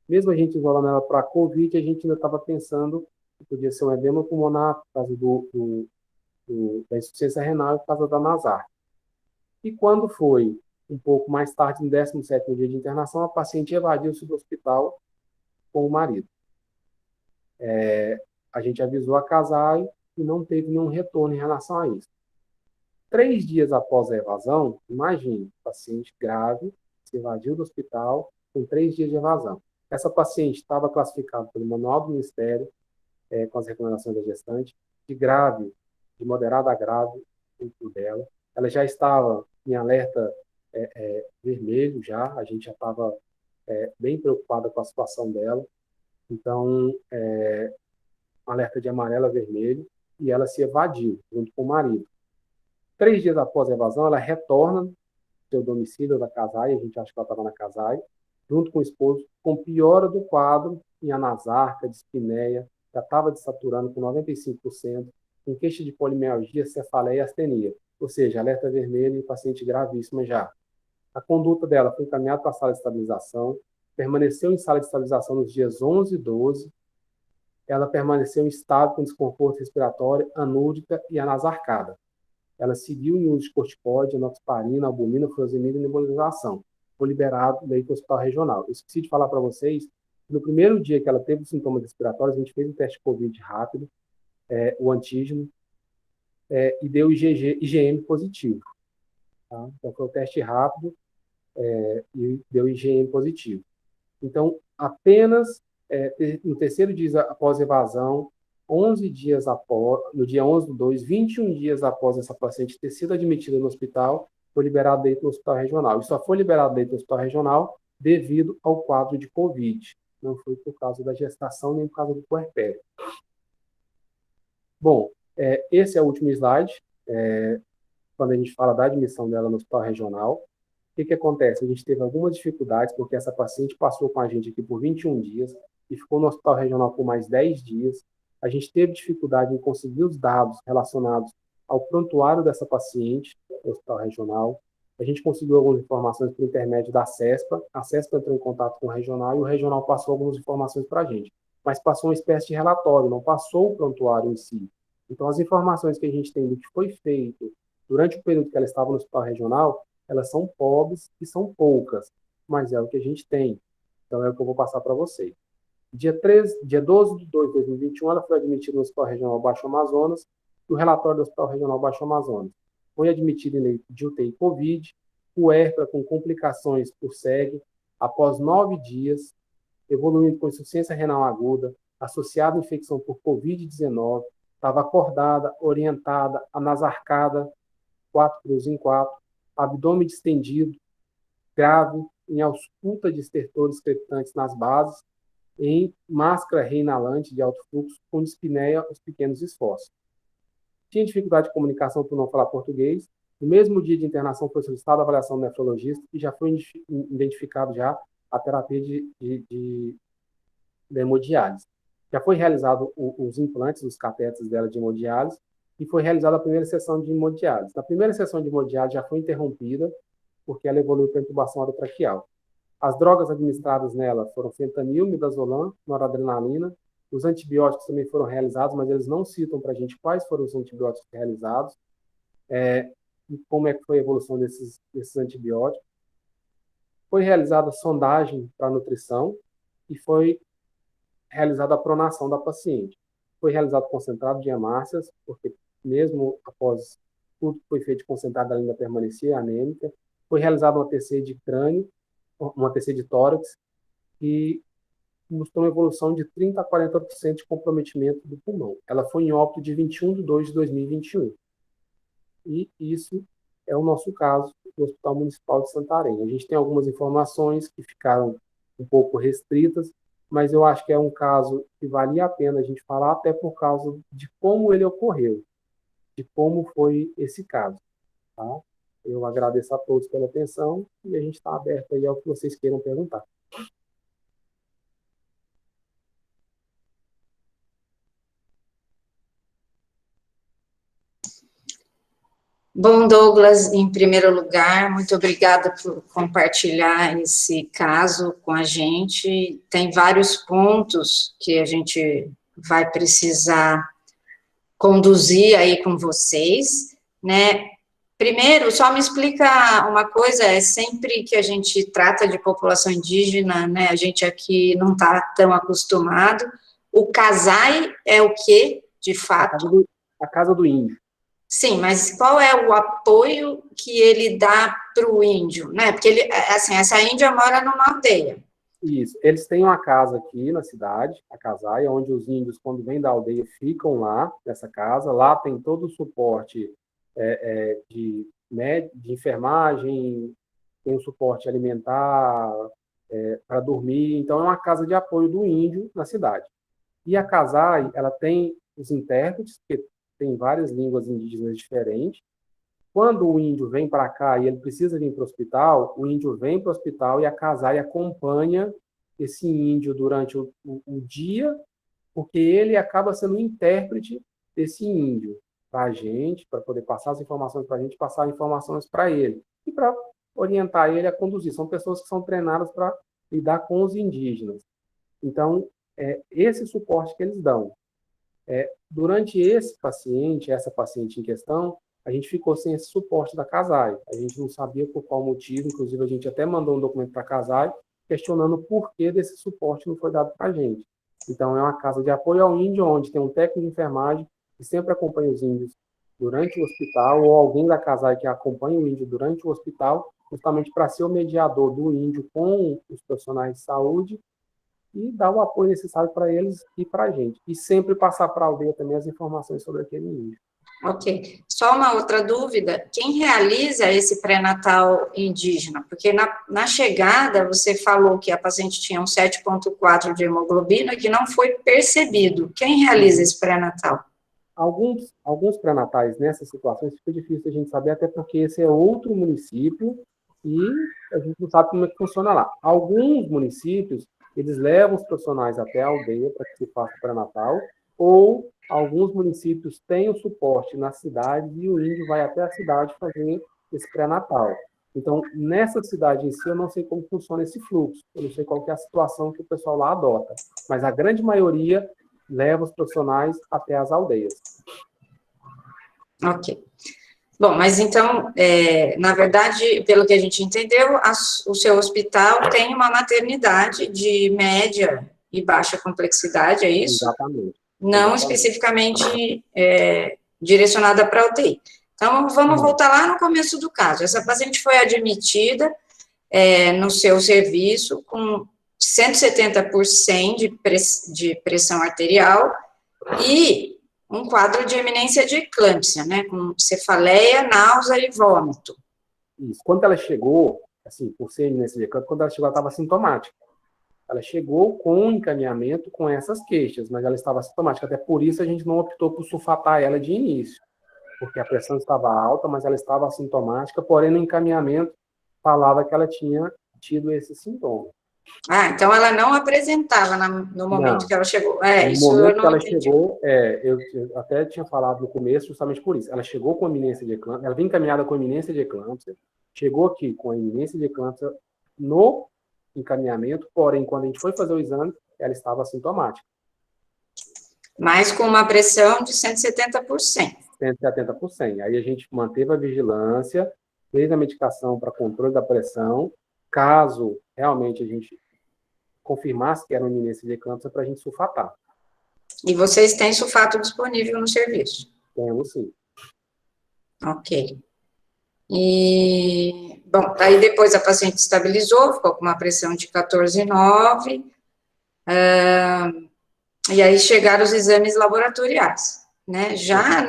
Speaker 4: Mesmo a gente isolando ela para a COVID, a gente ainda estava pensando que podia ser um edema pulmonar por causa da insuficiência renal e por causa da NASAR. E quando foi um pouco mais tarde, no 17º dia de internação, a paciente evadiu-se do hospital com o marido. A gente avisou a casal e não teve nenhum retorno em relação a isso. 3 dias após a evasão, imagine, paciente grave, se evadiu do hospital com 3 dias de evasão. Essa paciente estava classificada pelo Manual do Ministério, com as recomendações da gestante, de grave, de moderada a grave, dentro dela. Ela já estava em alerta vermelho, a gente já estava bem preocupada com a situação dela. Então, alerta de amarelo a vermelho, e ela se evadiu junto com o marido. 3 dias após a evasão, ela retorna ao seu domicílio da Casai, a gente acha que ela estava na Casai, junto com o esposo, com piora do quadro em anasarca, dispneia, já estava desaturando com 95%, com queixa de polimialgia, cefaleia e astenia, ou seja, alerta vermelho e paciente gravíssima já. A conduta dela foi encaminhada para a sala de estabilização, permaneceu em sala de estabilização nos dias 11 e 12, ela permaneceu em estado com desconforto respiratório, anúrica e anasarcada. Ela seguiu em uso de corticóide, enoxaparina, albumina, furosemida e nebulização. Foi liberado daí para o hospital regional. Eu esqueci de falar para vocês, no primeiro dia que ela teve os sintomas respiratórios, a gente fez um teste de Covid rápido, o antígeno, e deu IgM positivo. Tá? Então, foi um teste rápido e deu IgM positivo. Então, apenas no terceiro dia após a evasão, 11 dias após, no dia 11/2, 21 dias após essa paciente ter sido admitida no hospital, foi liberado dentro do hospital regional. E só foi liberado dentro do hospital regional devido ao quadro de Covid. Não foi por causa da gestação, nem por causa do puerpério. Bom, esse é o último slide, quando a gente fala da admissão dela no hospital regional. O que acontece? A gente teve algumas dificuldades, porque essa paciente passou com a gente aqui por 21 dias e ficou no hospital regional por mais 10 dias. A gente teve dificuldade em conseguir os dados relacionados ao prontuário dessa paciente no hospital regional. A gente conseguiu algumas informações por intermédio da CESPA. A CESPA entrou em contato com o regional e o regional passou algumas informações para a gente. Mas passou uma espécie de relatório, não passou o prontuário em si. Então, as informações que a gente tem do que foi feito durante o período que ela estava no hospital regional, elas são pobres e são poucas, mas é o que a gente tem. Então, é o que eu vou passar para vocês. Dia 12/2/2021, ela foi admitida no Hospital Regional Baixo Amazonas, no relatório do Hospital Regional Baixo Amazonas. Foi admitida em leito de UTI Covid, puérpera com complicações por SEG, após 9 dias, evoluindo com insuficiência renal aguda, associada à infecção por Covid-19, estava acordada, orientada, anasarcada, 4 cruz em 4, abdômen distendido, grave, em ausculta de estertores crepitantes nas bases, em máscara reinalante de alto fluxo, com dispneia os pequenos esforços. Tinha dificuldade de comunicação por não falar português. No mesmo dia de internação foi solicitada a avaliação do nefrologista e já foi identificado já a terapia de hemodiálise. Já foi realizado os implantes, os catéteres dela de hemodiálise, e foi realizada a primeira sessão de hemodiálise. Na primeira sessão de hemodiálise já foi interrompida, porque ela evoluiu para intubação orotraqueal. As drogas administradas nela foram fentanil, midazolam, noradrenalina. Os antibióticos também foram realizados, mas eles não citam para a gente quais foram os antibióticos realizados e como é que foi a evolução desses antibióticos. Foi realizada a sondagem para nutrição e foi realizada a pronação da paciente. Foi realizado concentrado de hemácias, porque mesmo após tudo que foi feito de concentrado, ela ainda permanecia anêmica. Foi realizada uma TC de crânio, uma TC de tórax, e mostrou uma evolução de 30% a 40% de comprometimento do pulmão. Ela foi em óbito de 21/2/2021. E isso é o nosso caso do Hospital Municipal de Santarém. A gente tem algumas informações que ficaram um pouco restritas, mas eu acho que é um caso que valia a pena a gente falar, até por causa de como ele ocorreu, de como foi esse caso. Tá? Eu agradeço a todos pela atenção e a gente está aberto aí ao que vocês queiram perguntar.
Speaker 2: Bom, Douglas, em primeiro lugar, muito obrigada por compartilhar esse caso com a gente. Tem vários pontos que a gente vai precisar conduzir aí com vocês, né? Primeiro, só me explica uma coisa, sempre que a gente trata de população indígena, né, a gente aqui não está tão acostumado, o CASAI é o quê, de fato?
Speaker 4: A Casa do Índio.
Speaker 2: Sim, mas qual é o apoio que ele dá para o índio, né? Porque ele, assim, essa índia mora numa aldeia.
Speaker 4: Isso. Eles têm uma casa aqui na cidade, a Casaia, onde os índios, quando vêm da aldeia, ficam lá, nessa casa. Lá tem todo o suporte de enfermagem, tem o suporte alimentar, para dormir. Então, é uma casa de apoio do índio na cidade. E a Casai, ela tem os intérpretes, que tem várias línguas indígenas diferentes. Quando o índio vem para cá e ele precisa vir para o hospital, o índio vem para o hospital e a Casai acompanha esse índio durante o dia, porque ele acaba sendo o intérprete desse índio para a gente, para poder passar as informações para a gente, passar informações para ele e para orientar ele a conduzir. São pessoas que são treinadas para lidar com os indígenas. Então, esse suporte que eles dão. Durante essa paciente em questão, a gente ficou sem esse suporte da Casai. A gente não sabia por qual motivo, inclusive a gente até mandou um documento para a Casai questionando o porquê desse suporte não foi dado para a gente. Então, é uma casa de apoio ao índio, onde tem um técnico de enfermagem que sempre acompanha os índios durante o hospital, ou alguém da Casai que acompanha o índio durante o hospital, justamente para ser o mediador do índio com os profissionais de saúde e dar o apoio necessário para eles e para a gente. E sempre passar para a aldeia também as informações sobre aquele índio.
Speaker 2: Ok. Só uma outra dúvida. Quem realiza esse pré-natal indígena? Porque na chegada você falou que a paciente tinha um 7,4 de hemoglobina que não foi percebido. Quem realiza esse pré-natal?
Speaker 4: Alguns pré-natais nessas situações fica difícil a gente saber, até porque esse é outro município e a gente não sabe como é que funciona lá. Alguns municípios, eles levam os profissionais até a aldeia para que se faça o pré-natal, ou alguns municípios têm o suporte na cidade e o índio vai até a cidade fazer esse pré-natal. Então, nessa cidade em si, eu não sei como funciona esse fluxo, eu não sei qual que é a situação que o pessoal lá adota, mas a grande maioria leva os profissionais até as aldeias.
Speaker 2: Ok. Bom, mas então, na verdade, pelo que a gente entendeu, o seu hospital tem uma maternidade de média e baixa complexidade, é isso?
Speaker 4: Exatamente.
Speaker 2: Não especificamente direcionada para UTI. Então, vamos voltar lá no começo do caso. Essa paciente foi admitida no seu serviço com 170 por 100 de pressão arterial e um quadro de eminência de eclâmpsia, né, com cefaleia, náusea e vômito.
Speaker 4: Isso. Quando ela chegou, assim, por ser eminência de eclâmpsia, quando ela chegou, ela estava sintomática. Ela chegou com um encaminhamento com essas queixas, mas ela estava sintomática. Até por isso a gente não optou por sulfatar ela de início, porque a pressão estava alta, mas ela estava assintomática, porém no encaminhamento falava que ela tinha tido esse sintoma.
Speaker 2: Ah, então ela não apresentava no momento que ela chegou.
Speaker 4: No momento que ela chegou, eu até tinha falado no começo justamente por isso. Ela chegou com eminência de eclâmpsia, ela vinha encaminhada com eminência de eclâmpsia, chegou aqui com a eminência de eclâmpsia no encaminhamento, porém, quando a gente foi fazer o exame, ela estava assintomática.
Speaker 2: Mas com uma pressão de 170 por 100.
Speaker 4: 170 por 100. Aí a gente manteve a vigilância, fez a medicação para controle da pressão, caso realmente a gente confirmasse que era uma iminência de eclâmpsia, para a gente sulfatar.
Speaker 2: E vocês têm sulfato disponível no serviço?
Speaker 4: Temos, sim.
Speaker 2: Ok. E, bom, aí depois a paciente estabilizou, ficou com uma pressão de 14,9, e aí chegaram os exames laboratoriais, né? Já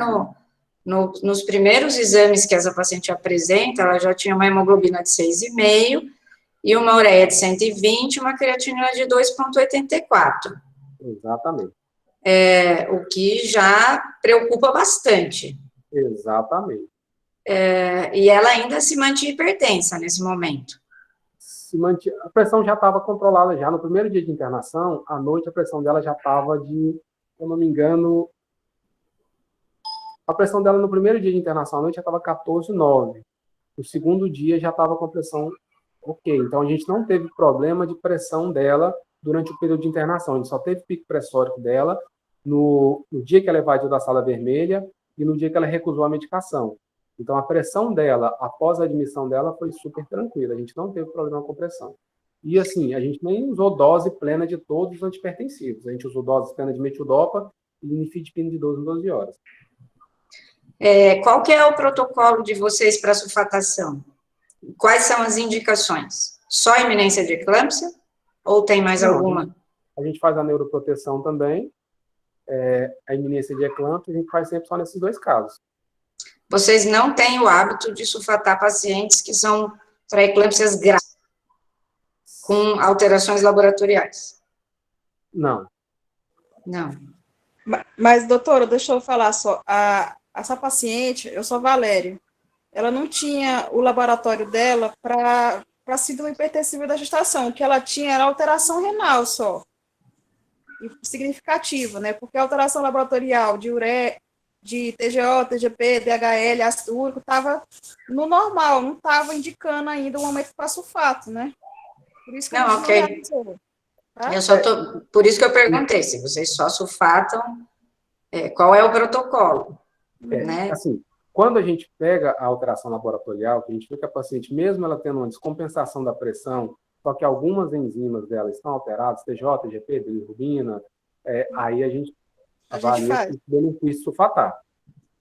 Speaker 2: nos primeiros exames que essa paciente apresenta, ela já tinha uma hemoglobina de 6,5 e uma ureia de 120 e uma creatinina de 2,84.
Speaker 4: Exatamente.
Speaker 2: O que já preocupa bastante.
Speaker 4: Exatamente.
Speaker 2: E ela ainda se mantinha hipertensa nesse momento.
Speaker 4: A pressão já estava controlada já. No primeiro dia de internação, à noite, a pressão dela já estava de, se eu não me engano, a pressão dela no primeiro dia de internação à noite já estava 14,9. No segundo dia já estava com a pressão ok. Então, a gente não teve problema de pressão dela durante o período de internação. A gente só teve pico pressórico dela no dia que ela evadiu da sala vermelha e no dia que ela recusou a medicação. Então, a pressão dela, após a admissão dela, foi super tranquila. A gente não teve problema com pressão. E, assim, a gente nem usou dose plena de todos os antipertensivos. A gente usou dose plena de metildopa e nifedipina de 12 em 12 horas.
Speaker 2: Qual que é o protocolo de vocês para sulfatação? Quais são as indicações? Só iminência de eclâmpsia? Ou tem mais alguma?
Speaker 4: A gente faz a neuroproteção também, a iminência de eclâmpsia, a gente faz sempre só nesses 2 casos.
Speaker 2: Vocês não têm o hábito de sulfatar pacientes que são pré-eclâmpsias graves, com alterações laboratoriais?
Speaker 4: Não.
Speaker 2: Não.
Speaker 5: Mas, doutora, deixa eu falar só. Essa paciente, eu sou Valéria, ela não tinha o laboratório dela para síndrome hipertensiva da gestação. O que ela tinha era alteração renal só. E significativa, né? Porque a alteração laboratorial de ureia, de TGO, TGP, DHL, ácido úrico, estava no normal, não estava indicando ainda o momento para sulfato, né? Por isso que a gente não realizou. Tá?
Speaker 2: Por isso que eu perguntei, se vocês só sulfatam, qual é o protocolo? Né?
Speaker 4: Assim, quando a gente pega a alteração laboratorial, que a gente vê que a paciente, mesmo ela tendo uma descompensação da pressão, só que algumas enzimas dela estão alteradas, TJ, TGP, bilirrubina, aí a gente avalia o benefício de sulfatar.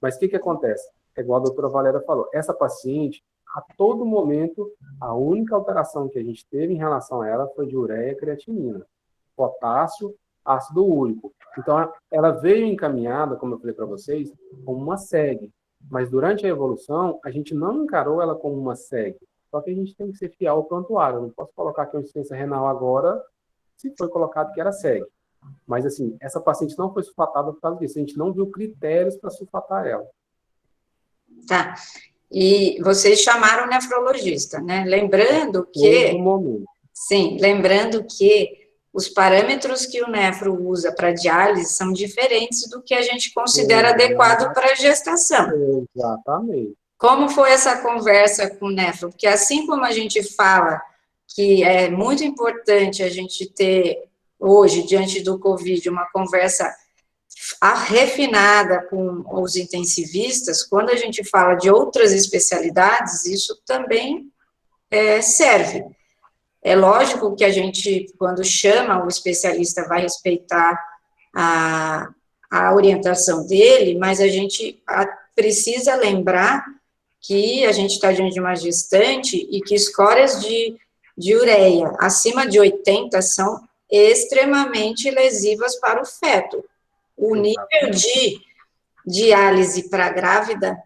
Speaker 4: Mas o que acontece? É igual a doutora Valéria falou, essa paciente, a todo momento, a única alteração que a gente teve em relação a ela foi de ureia e creatinina, potássio, ácido úrico. Então, ela veio encaminhada, como eu falei para vocês, como uma SEG. Mas durante a evolução, a gente não encarou ela como uma SEG. Só que a gente tem que ser fiel ao prontuário. Eu não posso colocar aqui uma insuficiência renal agora, se foi colocado que era SEG. Mas, assim, essa paciente não foi sulfatada por causa disso. A gente não viu critérios para sulfatar ela.
Speaker 2: Tá. E vocês chamaram o nefrologista, né? Lembrando que... Sim, lembrando que os parâmetros que o nefro usa para diálise são diferentes do que a gente considera adequado para gestação.
Speaker 4: Exatamente.
Speaker 2: Como foi essa conversa com o nefro? Porque assim como a gente fala que é muito importante a gente ter, hoje, diante do Covid, uma conversa refinada com os intensivistas, quando a gente fala de outras especialidades, isso também serve. É lógico que a gente, quando chama o especialista, vai respeitar a orientação dele, mas a gente precisa lembrar que a gente está diante de uma gestante e que escórias de ureia acima de 80 são extremamente lesivas para o feto. O nível de diálise para grávida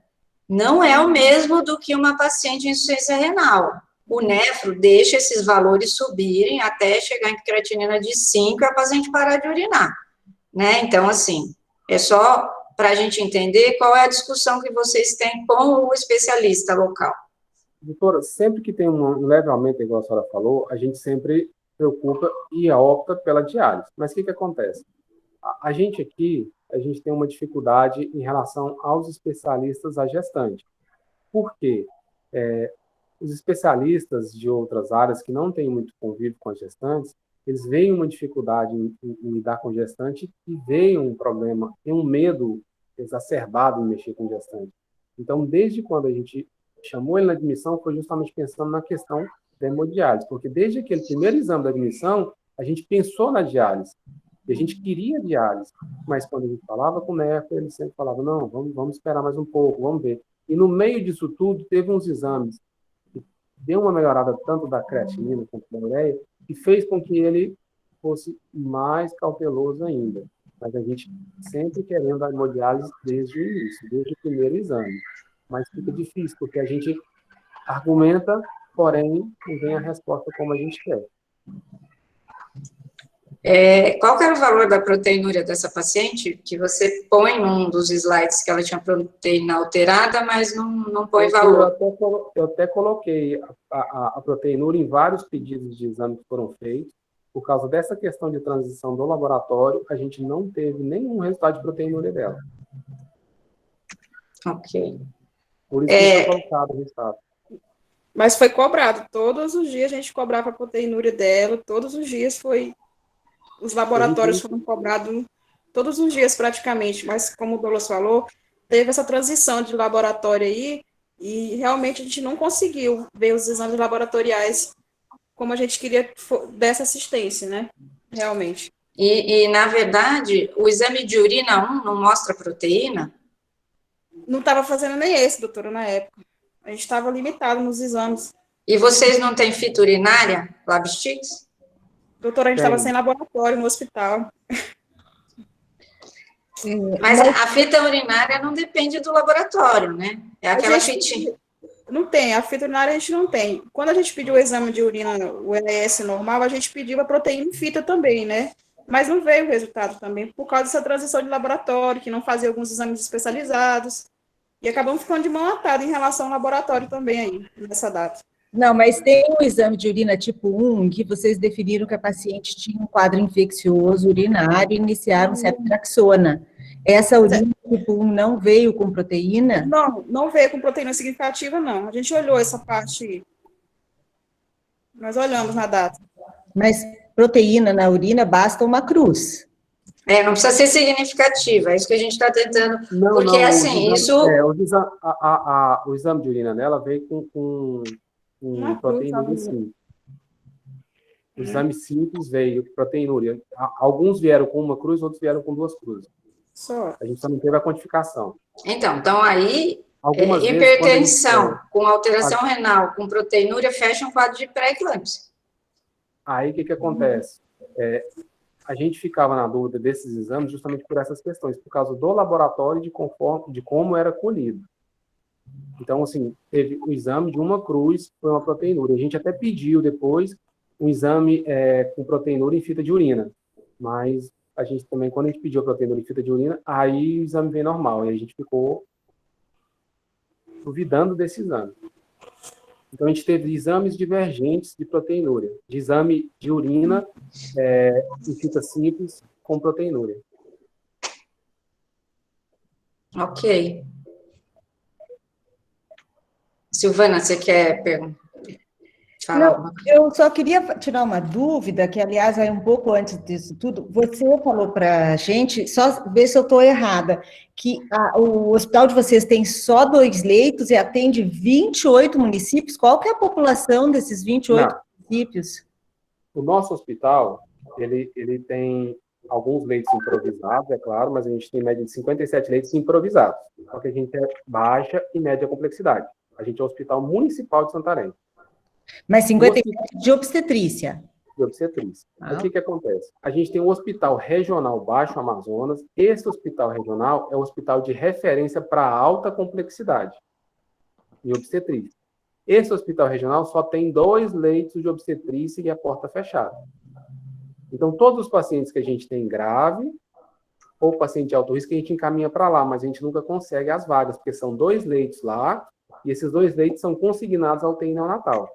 Speaker 2: não é o mesmo do que uma paciente de insuficiência renal. O nefro deixa esses valores subirem até chegar em creatinina de 5 e a paciente parar de urinar, né? Então, assim, é só para a gente entender qual é a discussão que vocês têm com o especialista local.
Speaker 4: Doutora, sempre que tem um leve aumento, igual a senhora falou, a gente sempre preocupa e opta pela diálise. Mas o que acontece? A gente aqui, a gente tem uma dificuldade em relação aos especialistas a gestante. Por quê? Os especialistas de outras áreas que não têm muito convívio com as gestantes, eles veem uma dificuldade em lidar com gestante e veem um problema, tem um medo exacerbado em mexer com gestante. Então, desde quando a gente chamou ele na admissão, foi justamente pensando na questão da hemodiálise, porque desde aquele primeiro exame da admissão, a gente pensou na diálise, e a gente queria diálise, mas quando a gente falava com o nefro, ele sempre falava, não, vamos esperar mais um pouco, vamos ver. E no meio disso tudo, teve uns exames que deu uma melhorada tanto da creatinina quanto da ureia, que fez com que ele fosse mais cauteloso ainda. Mas a gente sempre querendo a hemodiálise desde o início, desde o primeiro exame. Mas fica difícil, porque a gente argumenta, porém, não vem a resposta como a gente quer.
Speaker 2: Qual que era o valor da proteinúria dessa paciente? Que você põe num dos slides que ela tinha proteína alterada, mas não põe valor.
Speaker 4: Eu até coloquei a proteinúria em vários pedidos de exame que foram feitos. Por causa dessa questão de transição do laboratório, a gente não teve nenhum resultado de proteinúria dela.
Speaker 2: Ok.
Speaker 4: Por isso que foi colocado o resultado.
Speaker 5: Mas foi cobrado. Todos os dias a gente cobrava a proteinúria dela, todos os dias foi... Os laboratórios foram cobrados todos os dias praticamente, mas como o Douglas falou, teve essa transição de laboratório aí e realmente a gente não conseguiu ver os exames laboratoriais como a gente queria dessa assistência, né? Realmente.
Speaker 2: E na verdade, o exame de urina 1 não mostra proteína?
Speaker 5: Não estava fazendo nem esse, doutora, na época. A gente estava limitado nos exames.
Speaker 2: E vocês não têm fita urinária, Labstix?
Speaker 5: Doutora, a gente estava
Speaker 4: Tem.
Speaker 5: sem laboratório no hospital.
Speaker 2: Mas a fita urinária não depende do laboratório, né? É aquela fitinha.
Speaker 5: Não tem, a fita urinária a gente não tem. Quando a gente pediu o exame de urina, o LS normal, a gente pediu a proteína em fita também, né? Mas não veio o resultado também, por causa dessa transição de laboratório, que não fazia alguns exames especializados. E acabamos ficando de mão atada em relação ao laboratório também aí, nessa data.
Speaker 3: Não, mas tem um exame de urina tipo 1 em que vocês definiram que a paciente tinha um quadro infeccioso urinário e iniciaram ceftriaxona. Essa urina tipo 1 não veio com proteína?
Speaker 5: Não veio com proteína significativa, não. A gente olhou essa parte, nós olhamos na data.
Speaker 3: Mas proteína na urina basta uma cruz.
Speaker 2: Não precisa ser significativa, é isso que a gente está tentando.
Speaker 4: Não,
Speaker 2: porque,
Speaker 4: não,
Speaker 2: assim,
Speaker 4: o exame de urina dela veio com proteinúria simples. O exame simples veio proteinúria. Alguns vieram com uma cruz, outros vieram com 2 cruzes.
Speaker 5: Só.
Speaker 4: A gente só não teve a quantificação.
Speaker 2: Então aí,
Speaker 4: Algumas vezes,
Speaker 2: hipertensão com alteração renal, com proteinúria, fecha um quadro de pré-eclâmpsia.
Speaker 4: Aí, o que acontece? A gente ficava na dúvida desses exames justamente por essas questões, por causa do laboratório de como era colhido. Então, assim, teve o exame de uma cruz, foi uma proteinúria. A gente até pediu depois um exame com proteinúria em fita de urina, mas a gente também, quando a gente pediu a proteinúria em fita de urina, aí o exame veio normal, e a gente ficou duvidando desse exame. Então, a gente teve exames divergentes de proteinúria, de exame de urina em fita simples com proteinúria.
Speaker 2: Ok. Silvana, você quer falar alguma coisa?
Speaker 3: Eu só queria tirar uma dúvida, que, aliás, é um pouco antes disso tudo. Você falou para a gente, só ver se eu estou errada, que o hospital de vocês tem só 2 leitos e atende 28 municípios. Qual que é a população desses 28 municípios?
Speaker 4: O nosso hospital, ele tem alguns leitos improvisados, é claro, mas a gente tem média de 57 leitos improvisados, porque a gente é baixa e média complexidade. A gente é o Hospital Municipal de Santarém.
Speaker 3: Mas 57 de obstetrícia.
Speaker 4: De obstetrícia. O que acontece? A gente tem um hospital regional Baixo Amazonas. Esse hospital regional é um hospital de referência para alta complexidade em obstetrícia. Esse hospital regional só tem 2 leitos de obstetrícia e a porta fechada. Então, todos os pacientes que a gente tem grave ou paciente de alto risco, a gente encaminha para lá, mas a gente nunca consegue as vagas, porque são 2 leitos lá, e esses 2 leitos são consignados ao UTI neonatal.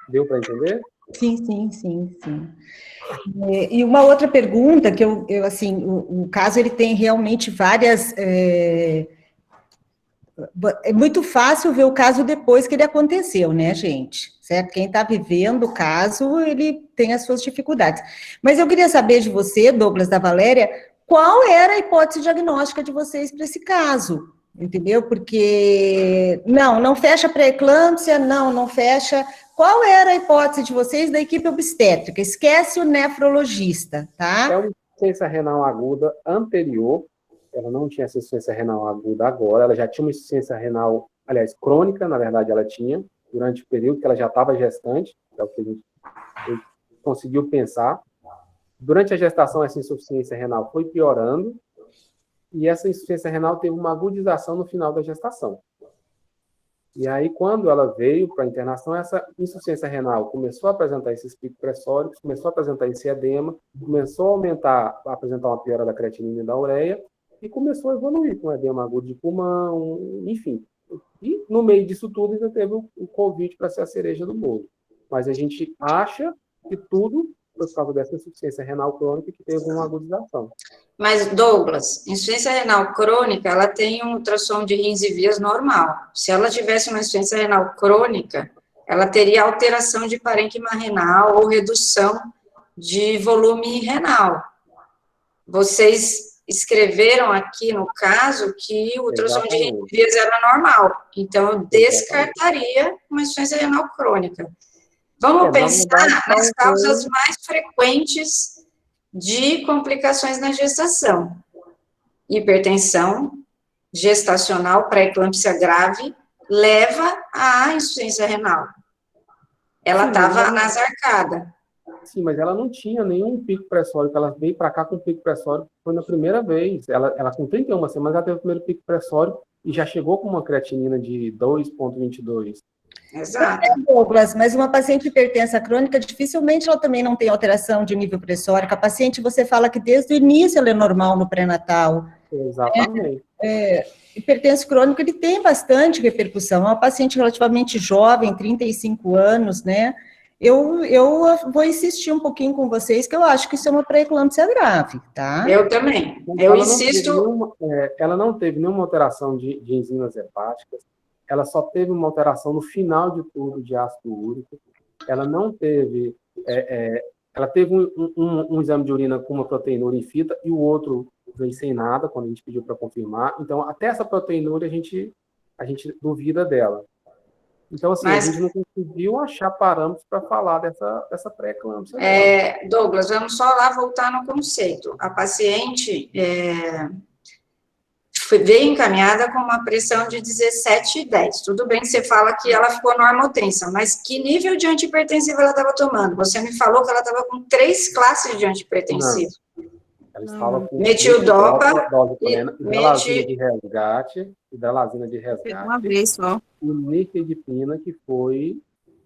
Speaker 4: Deu para entender?
Speaker 3: Sim. E uma outra pergunta, que eu assim, o caso, ele tem realmente várias... É muito fácil ver o caso depois que ele aconteceu, né, gente? Certo? Quem está vivendo o caso, ele tem as suas dificuldades. Mas eu queria saber de você, Douglas da Valéria, qual era a hipótese diagnóstica de vocês para esse caso? Entendeu? Porque não fecha pré-eclâmpsia, não fecha. Qual era a hipótese de vocês da equipe obstétrica? Esquece o nefrologista, tá?
Speaker 4: É uma insuficiência renal aguda anterior, ela não tinha essa insuficiência renal aguda agora, ela já tinha uma insuficiência renal, aliás, crônica, na verdade, ela tinha, durante o período que ela já estava gestante, é o que a gente conseguiu pensar. Durante a gestação, essa insuficiência renal foi piorando, e essa insuficiência renal teve uma agudização no final da gestação. E aí, quando ela veio para a internação, essa insuficiência renal começou a apresentar esses picos pressóricos, começou a apresentar esse edema, começou a apresentar uma piora da creatinina e da ureia, e começou a evoluir com edema agudo de pulmão, enfim. E, no meio disso tudo, ainda teve o Covid para ser a cereja do bolo. Mas a gente acha que tudo por causa dessa insuficiência renal crônica que teve uma agudização.
Speaker 2: Mas, Douglas, insuficiência renal crônica, ela tem um ultrassom de rins e vias normal. Se ela tivesse uma insuficiência renal crônica, ela teria alteração de parênquima renal ou redução de volume renal. Vocês escreveram aqui no caso que o ultrassom de rins e vias era normal. Então, eu descartaria uma insuficiência renal crônica. Vamos pensar nas causas mais frequentes de complicações na gestação. hipertensão gestacional pré-eclâmpsia grave leva à insuficiência renal. Ela estava anasarcada.
Speaker 4: Sim, mas ela não tinha nenhum pico pressórico, ela veio para cá com pico pressórico, foi na primeira vez, ela com 31 semanas, ela teve o primeiro pico pressórico e já chegou com uma creatinina de 2,22.
Speaker 2: Exato.
Speaker 3: Douglas, mas uma paciente hipertensa crônica, dificilmente ela também não tem alteração de nível pressórico. A paciente, você fala que desde o início ela é normal no pré-natal.
Speaker 4: Exatamente.
Speaker 3: Hipertenso crônico, ele tem bastante repercussão. É uma paciente relativamente jovem, 35 anos, né? Eu vou insistir um pouquinho com vocês, que eu acho que isso é uma pré-eclâmpsia grave, tá?
Speaker 2: Eu também. Eu insisto.
Speaker 4: Ela não teve nenhuma alteração de enzimas hepáticas, ela só teve uma alteração no final de tudo de ácido úrico, ela não teve. Ela teve um exame de urina com uma proteinúria em fita e o outro veio sem nada, quando a gente pediu para confirmar. Então, até essa proteinúria a gente duvida dela. Então, assim, a gente não conseguiu achar parâmetros para falar dessa pré-eclâmpsia.
Speaker 2: Douglas, vamos só lá voltar no conceito. A paciente veio encaminhada com uma pressão de 17,10. Tudo bem que você fala que ela ficou normotensa, mas que nível de antihipertensivo ela estava tomando? Você me falou que ela estava com 3 classes de antihipertensivo.
Speaker 4: Ela estava com
Speaker 2: metildopa,
Speaker 4: dose plena, hidralazina de resgate,
Speaker 5: Uma vez só.
Speaker 4: e nifedipina, que foi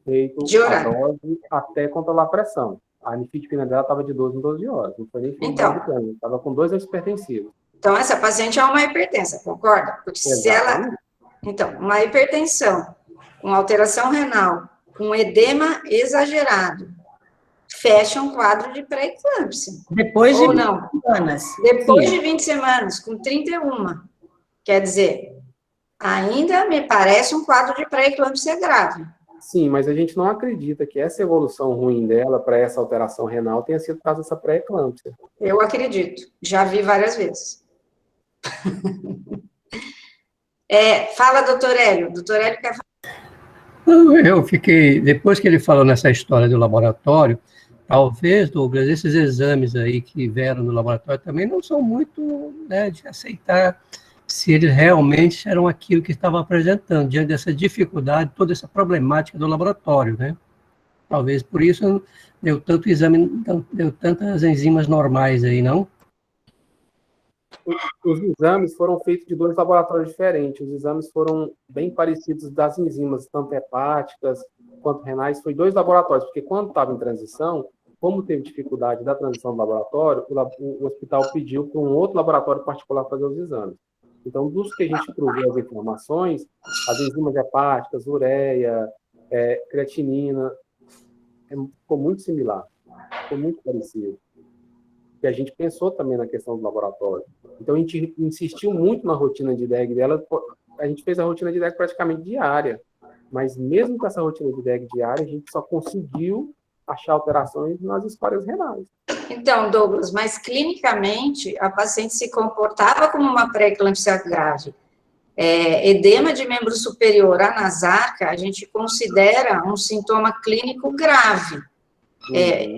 Speaker 4: feito
Speaker 2: De
Speaker 4: a
Speaker 2: horário.
Speaker 4: dose até controlar a pressão. A nifedipina dela estava de 12 em 12 horas, não foi nem feito
Speaker 2: Então.
Speaker 4: dose plena, estava com 2 antihipertensivos.
Speaker 2: Então, essa paciente é uma hipertensa, concorda? Porque se ela... Então, uma hipertensão com alteração renal, com edema exagerado, fecha um quadro de pré-eclâmpsia.
Speaker 3: Depois de
Speaker 2: Ou
Speaker 3: 20
Speaker 2: não?
Speaker 3: semanas.
Speaker 2: Depois
Speaker 3: Sim.
Speaker 2: de 20 semanas, com 31. Quer dizer, ainda me parece um quadro de pré-eclâmpsia grave.
Speaker 4: Sim, mas a gente não acredita que essa evolução ruim dela para essa alteração renal tenha sido por causa dessa pré-eclâmpsia.
Speaker 2: Eu acredito. Já vi várias vezes. Fala, doutor Hélio. Doutor Hélio quer falar?
Speaker 6: Eu fiquei, depois que ele falou nessa história do laboratório, talvez, Douglas, esses exames aí que vieram no laboratório também não são muito, né, de aceitar se eles realmente eram aquilo que estavam apresentando, diante dessa dificuldade, toda essa problemática do laboratório, né? Talvez por isso deu tanto exame, deu tantas enzimas normais aí, não?
Speaker 4: Os exames foram feitos de 2 laboratórios diferentes. Os exames foram bem parecidos das enzimas, tanto hepáticas quanto renais. Foi 2 laboratórios, porque quando estava em transição, como teve dificuldade da transição do laboratório, o hospital pediu para um outro laboratório particular fazer os exames. Então, dos que a gente provou as informações, as enzimas hepáticas, ureia, creatinina, ficou muito similar, ficou muito parecido. E a gente pensou também na questão do laboratório. Então, a gente insistiu muito na rotina de DEG dela. A gente fez a rotina de DEG praticamente diária. Mas mesmo com essa rotina de DEG diária, a gente só conseguiu achar alterações nas escórias renais.
Speaker 2: Então, Douglas, mas clinicamente a paciente se comportava como uma pré-eclâmpsia grave. Edema de membro superior anasarca, a gente considera um sintoma clínico grave.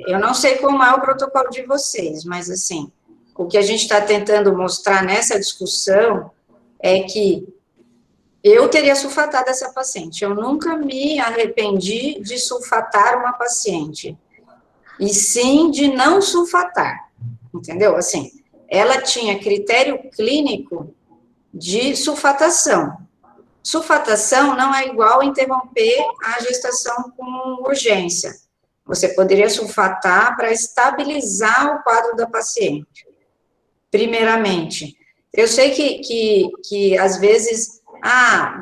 Speaker 2: Eu não sei como é o protocolo de vocês, mas, assim, o que a gente está tentando mostrar nessa discussão é que eu teria sulfatado essa paciente. Eu nunca me arrependi de sulfatar uma paciente, e sim de não sulfatar, entendeu? Assim, ela tinha critério clínico de sulfatação. Sulfatação não é igual a interromper a gestação com urgência. Você poderia sulfatar para estabilizar o quadro da paciente. Primeiramente, eu sei que às vezes,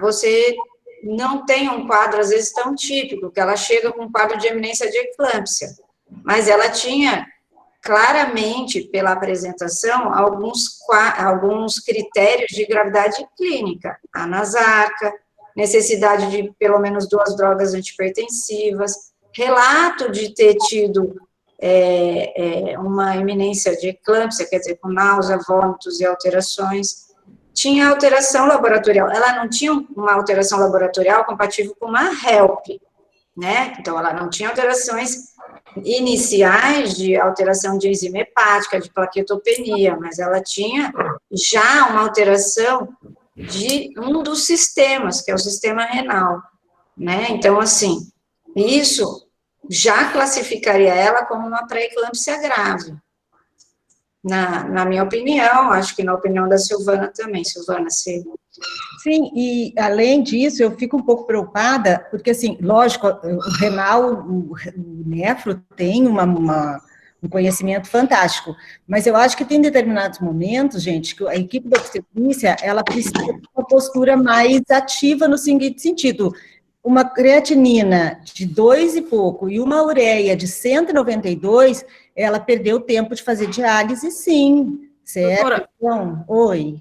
Speaker 2: você não tem um quadro, às vezes, tão típico, que ela chega com um quadro de eminência de eclâmpsia, mas ela tinha claramente, pela apresentação, alguns critérios de gravidade clínica, anasarca, necessidade de pelo menos 2 drogas antihipertensivas, relato de ter tido uma eminência de eclâmpsia, quer dizer, com náusea, vômitos e alterações. Tinha alteração laboratorial. Ela não tinha uma alteração laboratorial compatível com uma HELP, né? Então, ela não tinha alterações iniciais de alteração de enzima hepática, de plaquetopenia, mas ela tinha já uma alteração de um dos sistemas, que é o sistema renal, né? Então, assim, isso já classificaria ela como uma pré-eclâmpsia grave. Na minha opinião, acho que na opinião da Silvana também. Silvana, se...
Speaker 3: Sim, e além disso, eu fico um pouco preocupada, porque, assim, lógico, o renal, o nefro tem um conhecimento fantástico, mas eu acho que tem determinados momentos, gente, que a equipe da obstetrícia, ela precisa de uma postura mais ativa no seguinte sentido: uma creatinina de 2 e pouco e uma ureia de 192, ela perdeu tempo de fazer diálise, sim, certo?
Speaker 5: Doutora,
Speaker 3: Então, oi.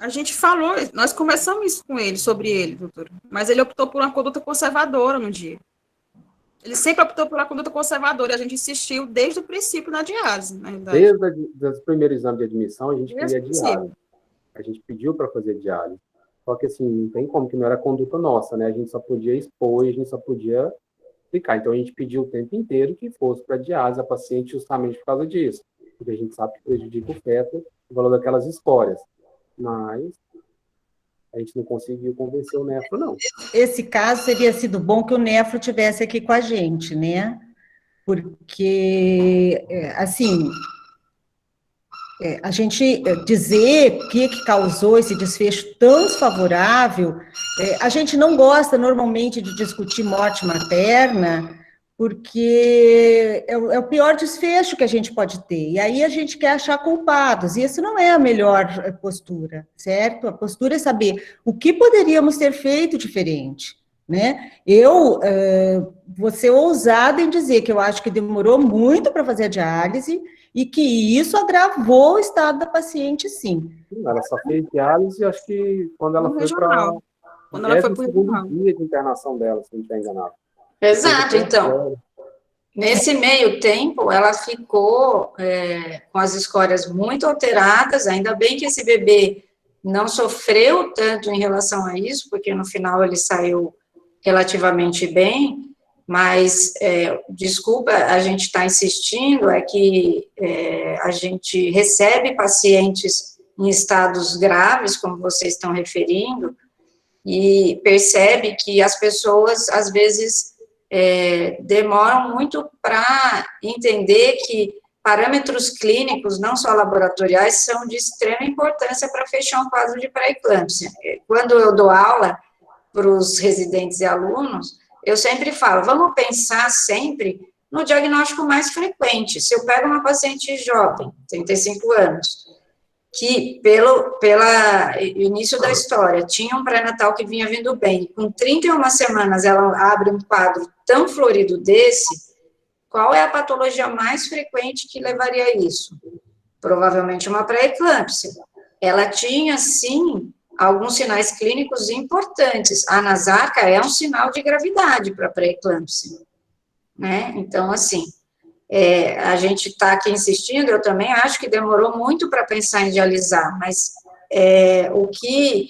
Speaker 5: a gente falou, nós conversamos isso com ele, sobre ele, doutora, mas ele optou por uma conduta conservadora no dia. Ele sempre optou por uma conduta conservadora, e a gente insistiu desde o princípio na diálise, na verdade.
Speaker 4: Desde o primeiro exame de admissão, a gente
Speaker 5: Desde
Speaker 4: queria diálise. A gente pediu para fazer diálise. Só que, assim, não tem como, que não era conduta nossa, né? A gente só podia expor, a gente só podia explicar. Então, a gente pediu o tempo inteiro que fosse para diálise a paciente justamente por causa disso. Porque a gente sabe que prejudica o feto, o valor daquelas escórias. Mas a gente não conseguiu convencer o nefro, não.
Speaker 3: Esse caso teria sido bom que o nefro tivesse aqui com a gente, né? Porque, assim, a gente dizer o que causou esse desfecho tão desfavorável, a gente não gosta normalmente de discutir morte materna, porque é o pior desfecho que a gente pode ter, e aí a gente quer achar culpados, e isso não é a melhor postura, certo? A postura é saber o que poderíamos ter feito diferente, né? Eu vou ser ousada em dizer que eu acho que demorou muito para fazer a diálise, e que isso agravou o estado da paciente, sim.
Speaker 4: Ela só fez diálise, acho que quando ela foi para
Speaker 5: quando ela foi para o
Speaker 4: segundo dia de internação dela, se não estiver enganado.
Speaker 2: Exato, então, nesse meio tempo, ela ficou com as escórias muito alteradas, ainda bem que esse bebê não sofreu tanto em relação a isso, porque no final ele saiu relativamente bem, mas, desculpa, a gente está insistindo, é que a gente recebe pacientes em estados graves, como vocês estão referindo, e percebe que as pessoas, às vezes, demoram muito para entender que parâmetros clínicos, não só laboratoriais, são de extrema importância para fechar um quadro de pré-eclâmpsia. Quando eu dou aula para os residentes e alunos, eu sempre falo, vamos pensar sempre no diagnóstico mais frequente. Se eu pego uma paciente jovem, 35 anos, que pelo início da história tinha um pré-natal que vinha vindo bem, com 31 semanas ela abre um quadro tão florido desse, qual é a patologia mais frequente que levaria a isso? Provavelmente uma pré-eclâmpsia. Ela tinha, sim, alguns sinais clínicos importantes. A anasarca é um sinal de gravidade para pré-eclâmpsia, né? Então, assim, a gente está aqui insistindo, eu também acho que demorou muito para pensar em dialisar, mas o que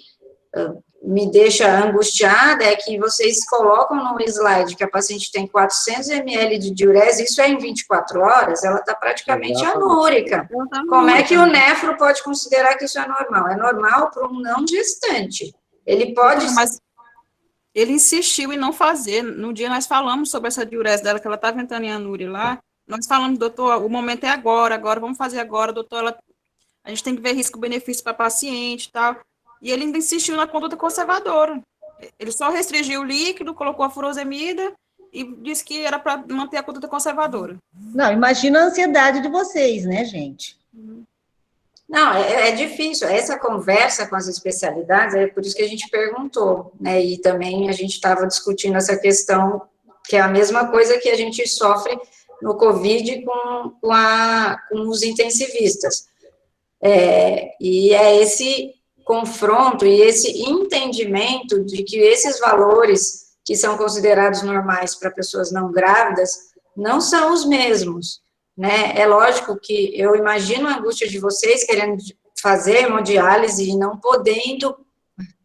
Speaker 2: me deixa angustiada é que vocês colocam no slide que a paciente tem 400 ml de diurese, isso é em 24 horas, ela está praticamente anúrica. Como é que o nefro pode considerar que isso é normal? É normal para um não gestante. Ele pode...
Speaker 5: Mas ele insistiu em não fazer. No dia nós falamos sobre essa diurese dela, que ela estava entrando em anúria lá, nós falamos, doutor, o momento é agora, vamos fazer agora, doutor, a gente tem que ver risco-benefício para paciente e tal. E ele ainda insistiu na conduta conservadora. Ele só restringiu o líquido, colocou a furosemida e disse que era para manter a conduta conservadora.
Speaker 3: Não, imagina a ansiedade de vocês, né, gente?
Speaker 2: Não, é difícil. Essa conversa com as especialidades, é por isso que a gente perguntou, né? E também a gente estava discutindo essa questão, que é a mesma coisa que a gente sofre no COVID com os intensivistas. E é esse confronto e esse entendimento de que esses valores que são considerados normais para pessoas não grávidas não são os mesmos, né? É lógico que eu imagino a angústia de vocês querendo fazer hemodiálise e não podendo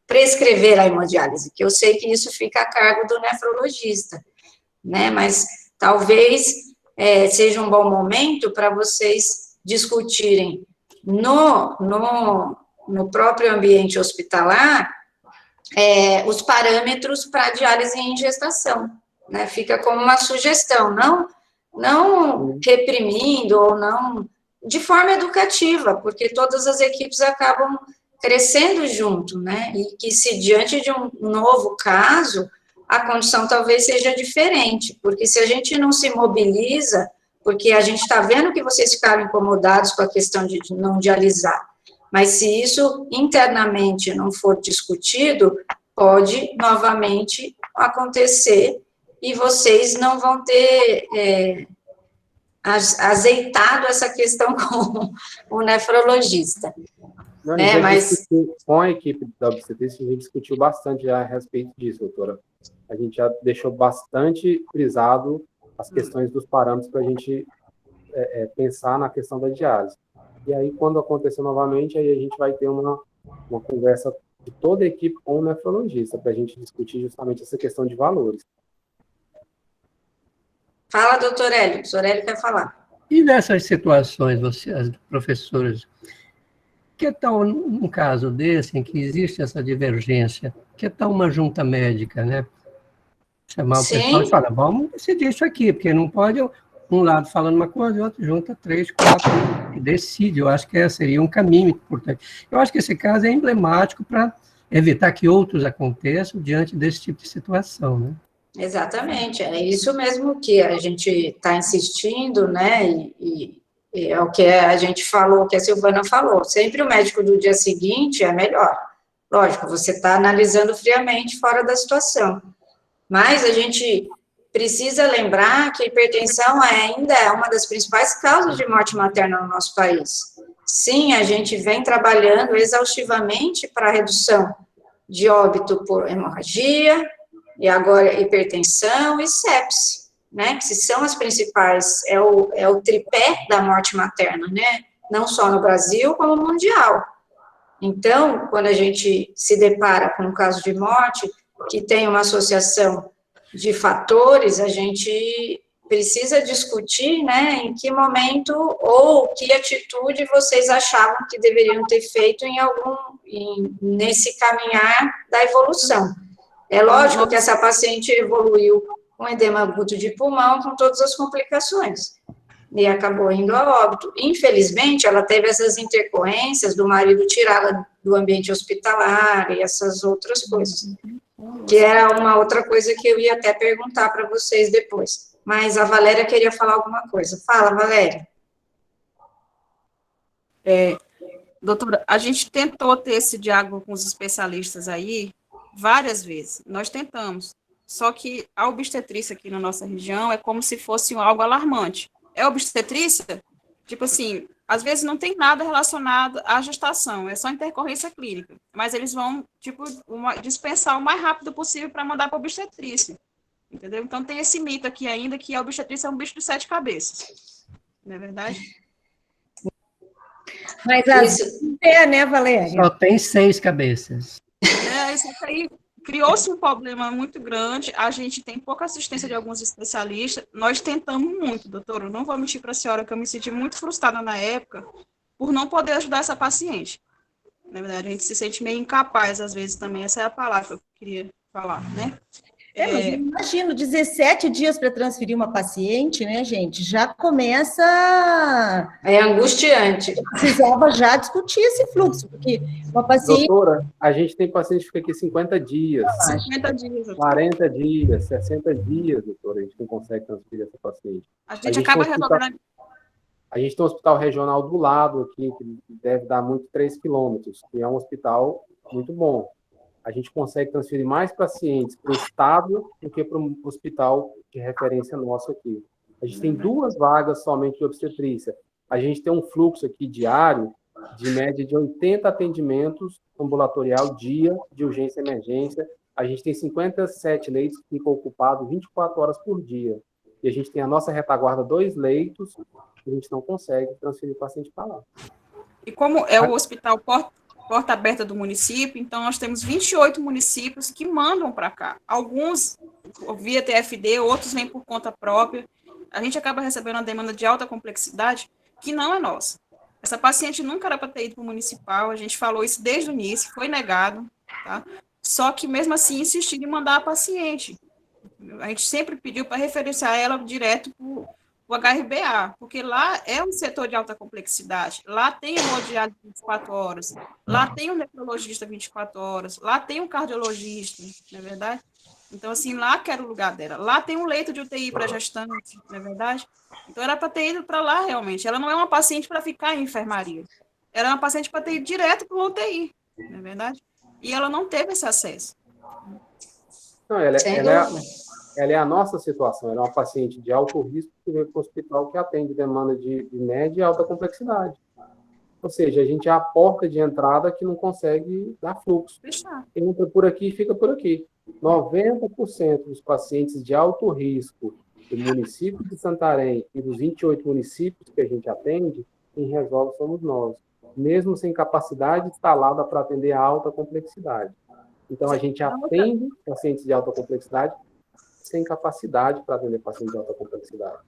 Speaker 2: prescrever a hemodiálise, que eu sei que isso fica a cargo do nefrologista, né? Mas talvez seja um bom momento para vocês discutirem no próprio ambiente hospitalar os parâmetros para diálise em gestação, né? Fica como uma sugestão, não reprimindo ou não, de forma educativa, porque todas as equipes acabam crescendo junto, né? E que se diante de um novo caso, a condição talvez seja diferente, porque se a gente não se mobiliza, porque a gente está vendo que vocês ficaram incomodados com a questão de não dialisar, mas se isso internamente não for discutido, pode novamente acontecer e vocês não vão ter azeitado essa questão com o nefrologista.
Speaker 4: Não,
Speaker 2: Mas
Speaker 4: com a equipe da obstetrícia, a gente discutiu bastante já a respeito disso, doutora. A gente já deixou bastante frisado as questões dos parâmetros para a gente pensar na questão da diálise. E aí, quando acontecer novamente, aí a gente vai ter uma conversa de toda a equipe com o nefrologista, para a gente discutir justamente essa questão de valores.
Speaker 2: Fala, doutor Hélio. O doutor Hélio quer falar.
Speaker 6: E nessas situações, as professoras, que tal, num caso desse, em que existe essa divergência, que tal uma junta médica, né? Chamar o pessoal e falar, vamos decidir isso aqui, porque não pode um lado falando uma coisa e o outro junta 3, 4 e decide. Eu acho que seria um caminho importante. Eu acho que esse caso é emblemático para evitar que outros aconteçam diante desse tipo de situação, né?
Speaker 2: Exatamente, é isso mesmo que a gente está insistindo, né, e é o que a gente falou, que a Silvana falou, sempre o médico do dia seguinte é melhor. Lógico, você está analisando friamente fora da situação, mas a gente precisa lembrar que a hipertensão ainda é uma das principais causas de morte materna no nosso país. Sim, a gente vem trabalhando exaustivamente para a redução de óbito por hemorragia, e agora hipertensão e sepse, né, que são as principais, é o tripé da morte materna, né, não só no Brasil, como mundial. Então, quando a gente se depara com um caso de morte, que tem uma associação de fatores, a gente precisa discutir, né, em que momento ou que atitude vocês achavam que deveriam ter feito nesse caminhar da evolução. É lógico que essa paciente evoluiu com edema agudo de pulmão, com todas as complicações, e acabou indo a óbito. Infelizmente, ela teve essas intercorrências do marido tirá-la do ambiente hospitalar e essas outras coisas, que era uma outra coisa que eu ia até perguntar para vocês depois. Mas a Valéria queria falar alguma coisa. Fala, Valéria.
Speaker 5: Doutora, a gente tentou ter esse diálogo com os especialistas aí, várias vezes, nós tentamos, só que a obstetrícia aqui na nossa região é como se fosse algo alarmante. É obstetrícia? Tipo assim, às vezes não tem nada relacionado à gestação, é só intercorrência clínica, mas eles vão, tipo, dispensar o mais rápido possível para mandar para obstetrícia, entendeu? Então tem esse mito aqui ainda que a obstetrícia é um bicho de 7 cabeças, não é verdade?
Speaker 3: Mas né, Valéria?
Speaker 6: Só tem 6 cabeças.
Speaker 5: Isso aí criou-se um problema muito grande, a gente tem pouca assistência de alguns especialistas, nós tentamos muito, doutor, eu não vou mentir para a senhora que eu me senti muito frustrada na época por não poder ajudar essa paciente. Na verdade, a gente se sente meio incapaz, às vezes, também, essa é a palavra que eu queria falar, né?
Speaker 3: Mas imagino, 17 dias para transferir uma paciente, né, gente? Já começa...
Speaker 2: É angustiante.
Speaker 3: Precisava já discutir esse fluxo, porque uma paciente...
Speaker 4: Doutora, a gente tem paciente que fica aqui 50 dias,
Speaker 5: 50 dias.
Speaker 4: 40 dias, 60 dias, doutora, a gente não consegue transferir essa paciente.
Speaker 5: A gente acaba resolvendo...
Speaker 4: A gente tem um hospital regional do lado aqui, que deve dar muito 3 quilômetros, que é um hospital muito bom. A gente consegue transferir mais pacientes para o estado do que para um hospital de referência nosso aqui. A gente tem 2 vagas somente de obstetrícia. A gente tem um fluxo aqui diário de média de 80 atendimentos ambulatorial dia de urgência e emergência. A gente tem 57 leitos que ficam ocupados 24 horas por dia. E a gente tem a nossa retaguarda 2 leitos que a gente não consegue transferir o paciente para lá.
Speaker 5: E como é o hospital porta aberta do município, então nós temos 28 municípios que mandam para cá. Alguns via TFD, outros vêm por conta própria. a gente acaba recebendo uma demanda de alta complexidade que não é nossa. Essa paciente nunca era para ter ido para o municipal, a gente falou isso desde o início, foi negado, tá? Só que mesmo assim insistiram em mandar a paciente. A gente sempre pediu para referenciar ela direto para o HRBA, porque lá é um setor de alta complexidade, lá tem hemodiálise 24 horas, lá tem um nefrologista 24 horas, lá tem um cardiologista, não é verdade? Então, assim, lá que era o lugar dela. Lá tem um leito de UTI para gestante, não é verdade? Então, era para ter ido para lá, realmente. Ela não é uma paciente para ficar em enfermaria. Ela é uma paciente para ter ido direto para o UTI, não é verdade? E ela não teve esse acesso.
Speaker 4: Não, ela é a nossa situação. Ela é uma paciente de alto risco que veio para o hospital que atende demanda de média e alta complexidade. Ou seja, a gente é a porta de entrada que não consegue dar fluxo.
Speaker 5: Fechar.
Speaker 4: Entra por aqui e fica por aqui. 90% dos pacientes de alto risco do município de Santarém e dos 28 municípios que a gente atende, quem resolve somos nós, mesmo sem capacidade instalada para atender a alta complexidade. Então, a gente atende pacientes de alta complexidade sem capacidade para atender pacientes de alta complexidade.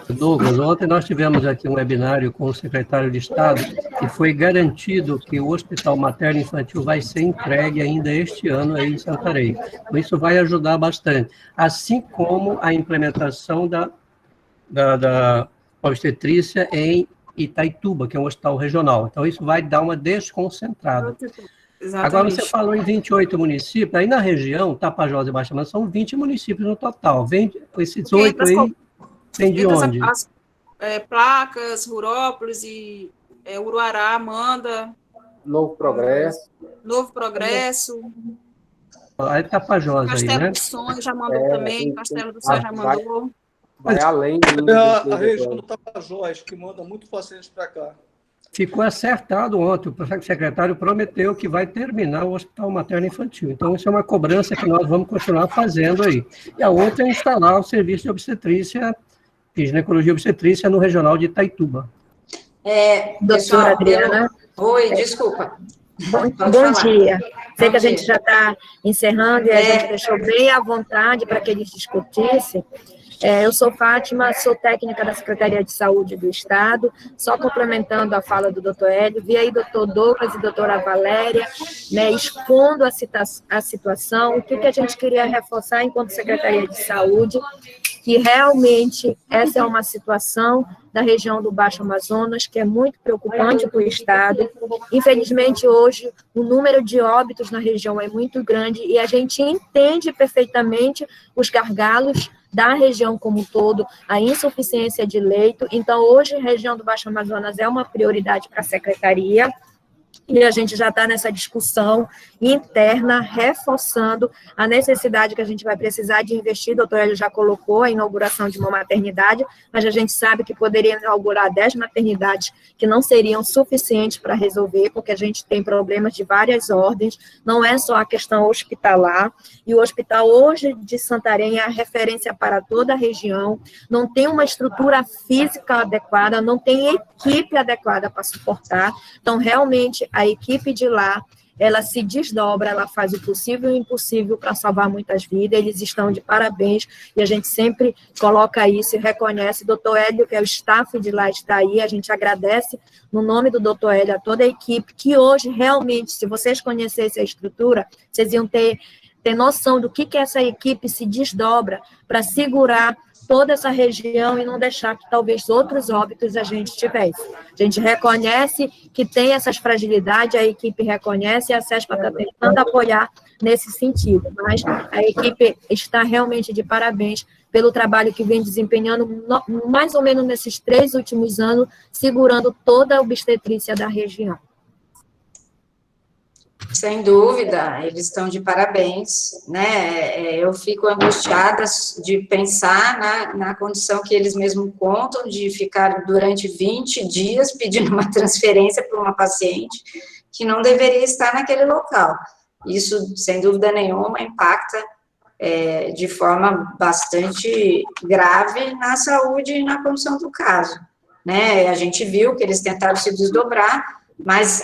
Speaker 6: Douglas, ontem nós tivemos aqui um webinário com o secretário de Estado e foi garantido que o Hospital Materno Infantil vai ser entregue ainda este ano aí em Santarém. Então, isso vai ajudar bastante. Assim como a implementação da obstetrícia em Itaituba, que é um hospital regional. Então, isso vai dar uma desconcentrada.
Speaker 5: Exatamente.
Speaker 6: Agora, você falou em 28 municípios, aí na região, Tapajós e Baixa Mansa, são 20 municípios no total. Esses 8 aí... Tem de onde?
Speaker 5: As Placas, Rurópolis e Uruará, Amanda.
Speaker 4: Novo Progresso.
Speaker 6: Aí Tapajós aí,
Speaker 5: Castelo
Speaker 6: né?
Speaker 5: do Sonho já mandou também, Castelo do Sonho já mandou.
Speaker 4: Vai além
Speaker 7: a região do Tapajós, que manda muito pacientes para cá.
Speaker 6: Ficou acertado ontem, o secretário prometeu que vai terminar o Hospital Materno Infantil. Então, isso é uma cobrança que nós vamos continuar fazendo aí. E a outra é instalar o serviço de obstetrícia e ginecologia e obstetrícia no regional de Itaituba.
Speaker 2: Doutora
Speaker 8: Adriana.
Speaker 2: Oi, desculpa.
Speaker 8: Bom dia. Sei que a gente já está encerrando e a gente deixou bem à vontade para que eles discutissem. Eu sou Fátima, sou técnica da Secretaria de Saúde do Estado, só complementando a fala do doutor Hélio, vi aí doutor Douglas e doutora Valéria, né, expondo a situação, o que a gente queria reforçar enquanto Secretaria de Saúde, que realmente essa é uma situação da região do Baixo Amazonas, que é muito preocupante para o Estado. Infelizmente, hoje, o número de óbitos na região é muito grande e a gente entende perfeitamente os gargalos da região como um todo, a insuficiência de leito. Então, hoje, a região do Baixo Amazonas é uma prioridade para a Secretaria, e a gente já está nessa discussão interna, reforçando a necessidade que a gente vai precisar de investir. O doutor Hélio já colocou a inauguração de uma maternidade, mas a gente sabe que poderia inaugurar 10 maternidades que não seriam suficientes para resolver, porque a gente tem problemas de várias ordens, não é só a questão hospitalar, e o hospital hoje de Santarém é a referência para toda a região, não tem uma estrutura física adequada, não tem equipe adequada para suportar, então, realmente, a equipe de lá, ela se desdobra, ela faz o possível e o impossível para salvar muitas vidas, eles estão de parabéns, e a gente sempre coloca isso e reconhece. O doutor Hélio, que é o staff de lá, está aí, a gente agradece, no nome do doutor Hélio, a toda a equipe, que hoje, realmente, se vocês conhecessem a estrutura, vocês iam ter noção do que essa equipe se desdobra para segurar toda essa região e não deixar que talvez outros óbitos a gente tivesse. A gente reconhece que tem essas fragilidades, a equipe reconhece e a CESPA está tentando apoiar nesse sentido, mas a equipe está realmente de parabéns pelo trabalho que vem desempenhando mais ou menos nesses 3 últimos anos, segurando toda a obstetrícia da região.
Speaker 2: Sem dúvida, eles estão de parabéns, né? Eu fico angustiada de pensar na condição que eles mesmos contam de ficar durante 20 dias pedindo uma transferência para uma paciente que não deveria estar naquele local. Isso, sem dúvida nenhuma, impacta de forma bastante grave na saúde e na condição do caso, né? A gente viu que eles tentaram se desdobrar, mas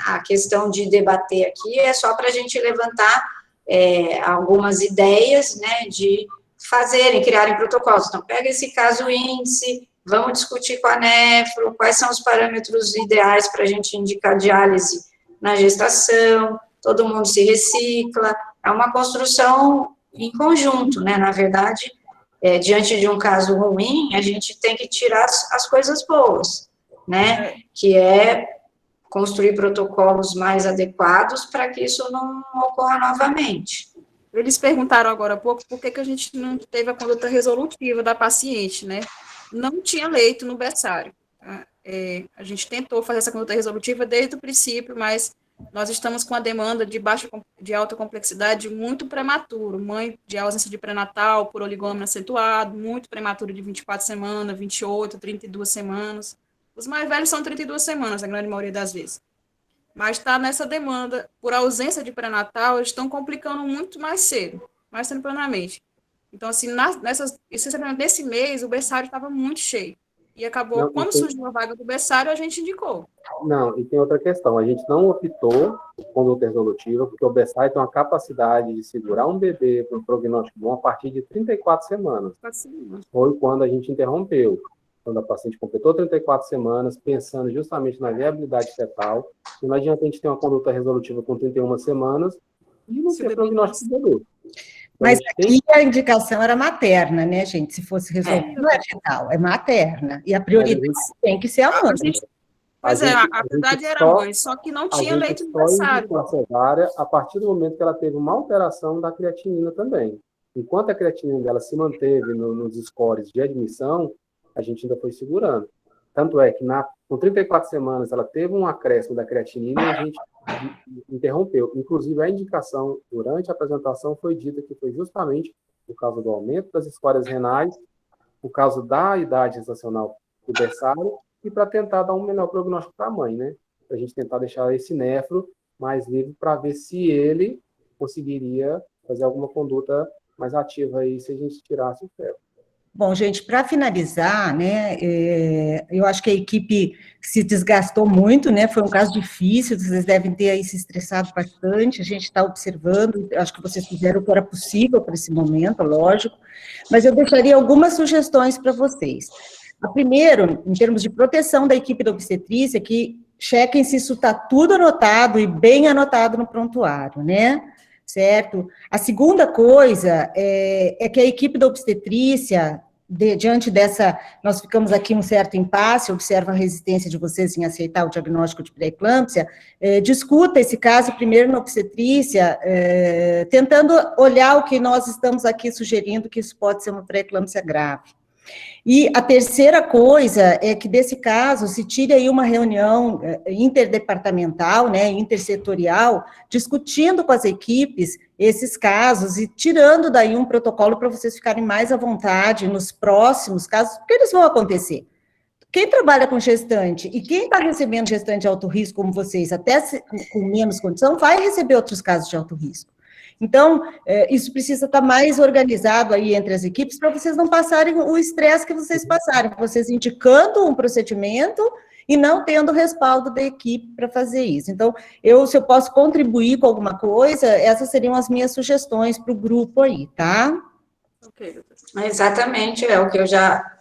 Speaker 2: a questão de debater aqui é só para a gente levantar algumas ideias, né, de criarem protocolos. Então, pega esse caso índice, vamos discutir com a nefro, quais são os parâmetros ideais para a gente indicar diálise na gestação, todo mundo se recicla, é uma construção em conjunto, né, na verdade, diante de um caso ruim, a gente tem que tirar as coisas boas, né, que é construir protocolos mais adequados para que isso não ocorra novamente.
Speaker 5: Eles perguntaram agora há pouco por que a gente não teve a conduta resolutiva da paciente, né? Não tinha leito no berçário. A gente tentou fazer essa conduta resolutiva desde o princípio, mas nós estamos com a demanda de alta complexidade muito prematuro, mãe de ausência de pré-natal por oligômeno acentuado, muito prematuro de 24 semanas, 28, 32 semanas. Os mais velhos são 32 semanas, a grande maioria das vezes. Mas está nessa demanda, por ausência de pré-natal, eles estão complicando muito mais cedo, mais tempranamente. Então, assim, nesse mês, o berçário estava muito cheio. E acabou, quando surgiu a vaga do berçário, a gente indicou.
Speaker 4: Não, e tem outra questão, a gente não optou por conduta resolutiva, porque o berçário tem uma capacidade de segurar um bebê para um prognóstico bom a partir de 34 semanas. Foi quando a gente interrompeu. Quando a paciente completou 34 semanas, pensando justamente na viabilidade fetal, e não adianta a gente ter uma conduta resolutiva com 31 semanas e não ter prognóstico do bebê.
Speaker 3: Mas aqui a indicação era materna, né, gente? Se fosse resolvido, não é fetal, é materna. E a prioridade tem que ser a mãe.
Speaker 5: Pois é, a prioridade era a mãe, só que não tinha leite no berçário.
Speaker 4: A cesárea, a partir do momento que ela teve uma alteração da creatinina também. Enquanto a creatinina dela se manteve nos scores de admissão, a gente ainda foi segurando. Tanto é que com 34 semanas ela teve um acréscimo da creatinina e a gente interrompeu. Inclusive, a indicação durante a apresentação foi dita que foi justamente por causa do aumento das escórias renais, por causa da idade gestacional do berçário e para tentar dar um melhor prognóstico para a mãe, né? Para a gente tentar deixar esse nefro mais livre para ver se ele conseguiria fazer alguma conduta mais ativa aí se a gente tirasse o ferro.
Speaker 3: Bom, gente, para finalizar, né, eu acho que a equipe se desgastou muito, né, foi um caso difícil, vocês devem ter aí se estressado bastante, a gente está observando, acho que vocês fizeram o que era possível para esse momento, lógico, mas eu deixaria algumas sugestões para vocês. A primeiro, em termos de proteção da equipe da obstetrícia, que chequem se isso está tudo anotado e bem anotado no prontuário, né? Certo? A segunda coisa é que a equipe da obstetrícia, diante dessa, nós ficamos aqui um certo impasse, observa a resistência de vocês em aceitar o diagnóstico de pré-eclâmpsia, discuta esse caso primeiro na obstetrícia, tentando olhar o que nós estamos aqui sugerindo, que isso pode ser uma pré-eclâmpsia grave. E a terceira coisa é que, desse caso, se tire aí uma reunião interdepartamental, né, intersetorial, discutindo com as equipes esses casos e tirando daí um protocolo para vocês ficarem mais à vontade nos próximos casos, porque eles vão acontecer. Quem trabalha com gestante e quem está recebendo gestante de alto risco, como vocês, até com menos condição, vai receber outros casos de alto risco. Então, isso precisa estar mais organizado aí entre as equipes para vocês não passarem o estresse que vocês passaram, vocês indicando um procedimento e não tendo respaldo da equipe para fazer isso. Então, se eu posso contribuir com alguma coisa, essas seriam as minhas sugestões para o grupo aí, tá?
Speaker 2: Okay. Exatamente, é o que eu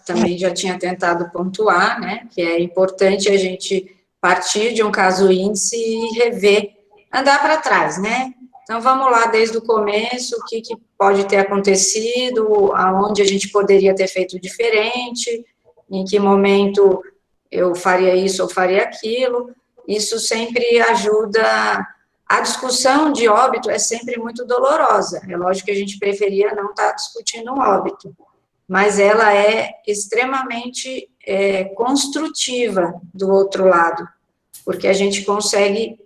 Speaker 2: também já tinha tentado pontuar, né, que é importante a gente partir de um caso índice e rever, andar para trás, né? Então, vamos lá desde o começo, o que pode ter acontecido, aonde a gente poderia ter feito diferente, em que momento eu faria isso ou faria aquilo. Isso sempre ajuda. A discussão de óbito é sempre muito dolorosa. É lógico que a gente preferia não estar discutindo um óbito, mas ela é extremamente construtiva do outro lado, porque a gente consegue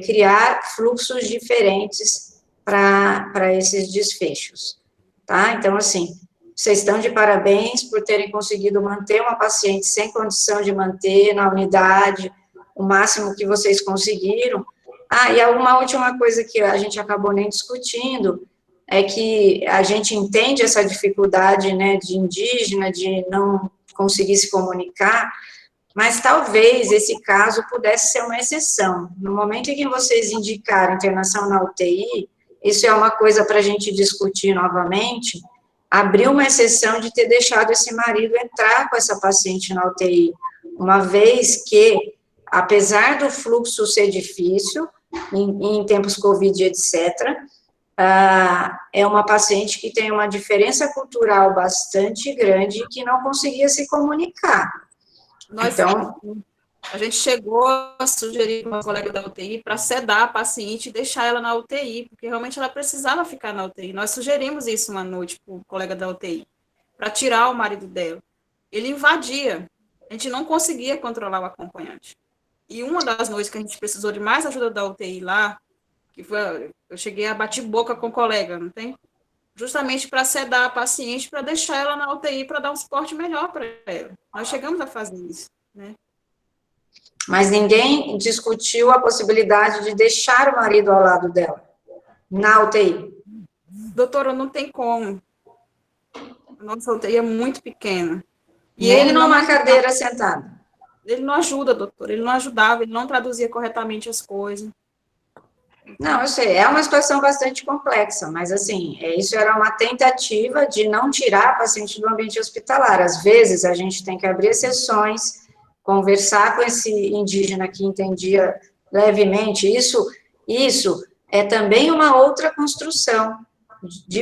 Speaker 2: criar fluxos diferentes para esses desfechos, tá? Então, assim, vocês estão de parabéns por terem conseguido manter uma paciente sem condição de manter na unidade, o máximo que vocês conseguiram. E uma última coisa que a gente acabou nem discutindo, é que a gente entende essa dificuldade, né, de indígena, de não conseguir se comunicar, mas talvez esse caso pudesse ser uma exceção. No momento em que vocês indicaram internação na UTI, isso é uma coisa para a gente discutir novamente, abriu uma exceção de ter deixado esse marido entrar com essa paciente na UTI, uma vez que, apesar do fluxo ser difícil, em tempos Covid, etc., é uma paciente que tem uma diferença cultural bastante grande e que não conseguia se comunicar. Então,
Speaker 5: a gente chegou a sugerir para uma colega da UTI para sedar a paciente e deixar ela na UTI, porque realmente ela precisava ficar na UTI. Nós sugerimos isso uma noite para o colega da UTI, para tirar o marido dela. Ele invadia, a gente não conseguia controlar o acompanhante. E uma das noites que a gente precisou de mais ajuda da UTI lá, que foi, eu cheguei a bater boca com o colega, não tem? Justamente para sedar a paciente, para deixar ela na UTI, para dar um suporte melhor para ela. Nós chegamos a fazer isso, né?
Speaker 2: Mas ninguém discutiu a possibilidade de deixar o marido ao lado dela, na UTI.
Speaker 5: Doutora, não tem como. A nossa UTI é muito pequena.
Speaker 2: E ele numa cadeira sentado.
Speaker 5: Ele não ajuda, doutor. Ele não ajudava, ele não traduzia corretamente as coisas.
Speaker 2: Não, eu sei, é uma situação bastante complexa, mas assim, isso era uma tentativa de não tirar a paciente do ambiente hospitalar. Às vezes, a gente tem que abrir exceções, conversar com esse indígena que entendia levemente. Isso é também uma outra construção,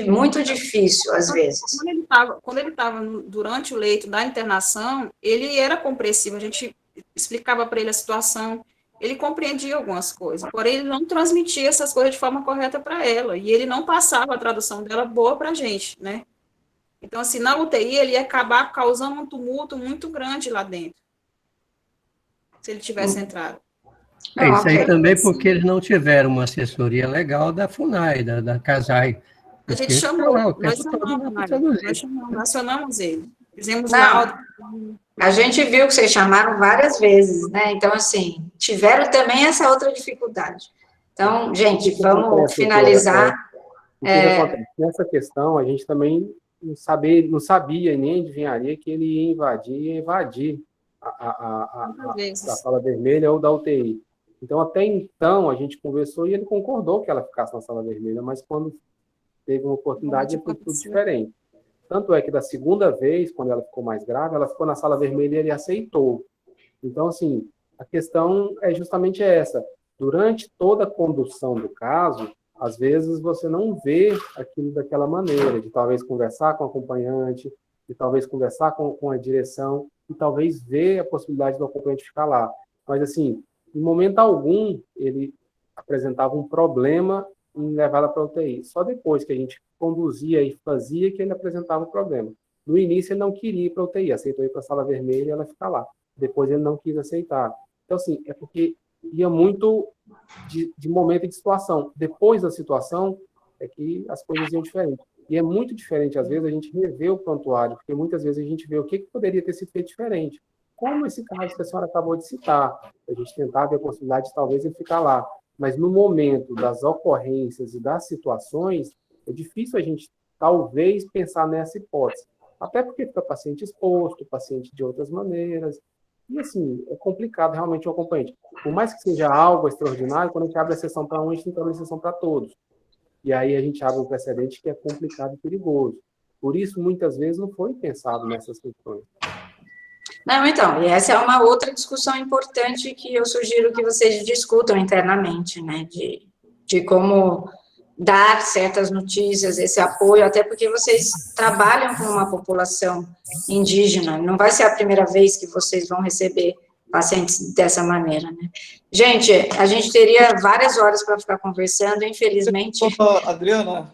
Speaker 2: muito difícil, às vezes.
Speaker 5: Quando ele estava durante o leito da internação, ele era compreensivo, a gente explicava para ele a situação, ele compreendia algumas coisas, porém ele não transmitia essas coisas de forma correta para ela, e ele não passava a tradução dela boa para a gente, né? Então, assim, na UTI, ele ia acabar causando um tumulto muito grande lá dentro, se ele tivesse entrado.
Speaker 6: Isso aí também porque eles não tiveram uma assessoria legal da FUNAI, da CASAI.
Speaker 5: A gente chamou, nós acionamos ele, fizemos laudo.
Speaker 2: A gente viu que vocês chamaram várias vezes, né? Então, assim, tiveram também essa outra dificuldade. Então, gente, vamos finalizar.
Speaker 4: O que acontece? Nessa questão, a gente também não sabia e nem adivinharia que ele ia invadir a sala vermelha ou da UTI. Então, até então, a gente conversou e ele concordou que ela ficasse na sala vermelha, mas quando teve uma oportunidade, foi tudo diferente. Tanto é que da segunda vez, quando ela ficou mais grave, ela ficou na sala vermelha e ele aceitou. Então, assim, a questão é justamente essa. Durante toda a condução do caso, às vezes você não vê aquilo daquela maneira, de talvez conversar com o acompanhante, de talvez conversar com a direção, e talvez ver a possibilidade do acompanhante ficar lá. Mas, assim, em momento algum, ele apresentava um problema em levá-la para a UTI. Só depois que a gente conduzia e fazia que ele apresentava o problema. No início, ele não queria ir para a UTI, aceitou ir para a sala vermelha e ela ficar lá. Depois, ele não quis aceitar. Então, assim, é porque ia muito de momento e de situação. Depois da situação, é que as coisas iam diferentes. E é muito diferente, às vezes, a gente rever o prontuário, porque muitas vezes a gente vê o que poderia ter sido feito diferente. Como esse caso que a senhora acabou de citar, a gente tentar ver a possibilidade de talvez ele ficar lá. Mas no momento das ocorrências e das situações, é difícil a gente, talvez, pensar nessa hipótese. Até porque fica paciente exposto, paciente de outras maneiras. E, assim, é complicado realmente o acompanhante. Por mais que seja algo extraordinário, quando a gente abre a sessão para um, a gente tem que abrir a sessão para todos. E aí a gente abre um precedente que é complicado e perigoso. Por isso, muitas vezes, não foi pensado nessas questões.
Speaker 2: Não, então, e essa é uma outra discussão importante que eu sugiro que vocês discutam internamente, né, de como dar certas notícias, esse apoio, até porque vocês trabalham com uma população indígena, não vai ser a primeira vez que vocês vão receber pacientes dessa maneira, né. Gente, a gente teria várias horas para ficar conversando, infelizmente...
Speaker 7: Adriana...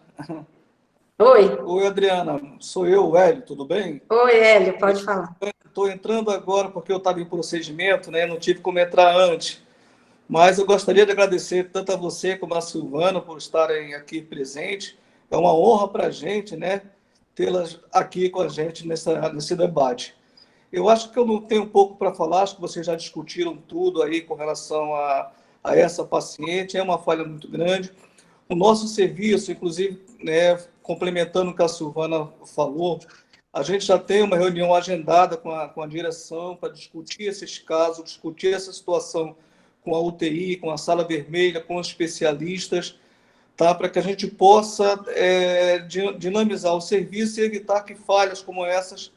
Speaker 2: Oi,
Speaker 7: Adriana, sou eu, Hélio, tudo bem?
Speaker 2: Oi, Hélio, pode falar.
Speaker 7: Estou entrando agora porque eu estava em procedimento, né? Não tive como entrar antes. Mas eu gostaria de agradecer tanto a você como a Silvana por estarem aqui presentes. É uma honra para a gente, né? Tê-las aqui com a gente nesse debate. Eu acho que eu não tenho pouco para falar, acho que vocês já discutiram tudo aí com relação a essa paciente. É uma falha muito grande. O nosso serviço, inclusive, né, complementando o que a Silvana falou, a gente já tem uma reunião agendada com a direção para discutir esses casos, discutir essa situação com a UTI, com a sala vermelha, com os especialistas, tá? Para que a gente possa dinamizar o serviço e evitar que falhas como essas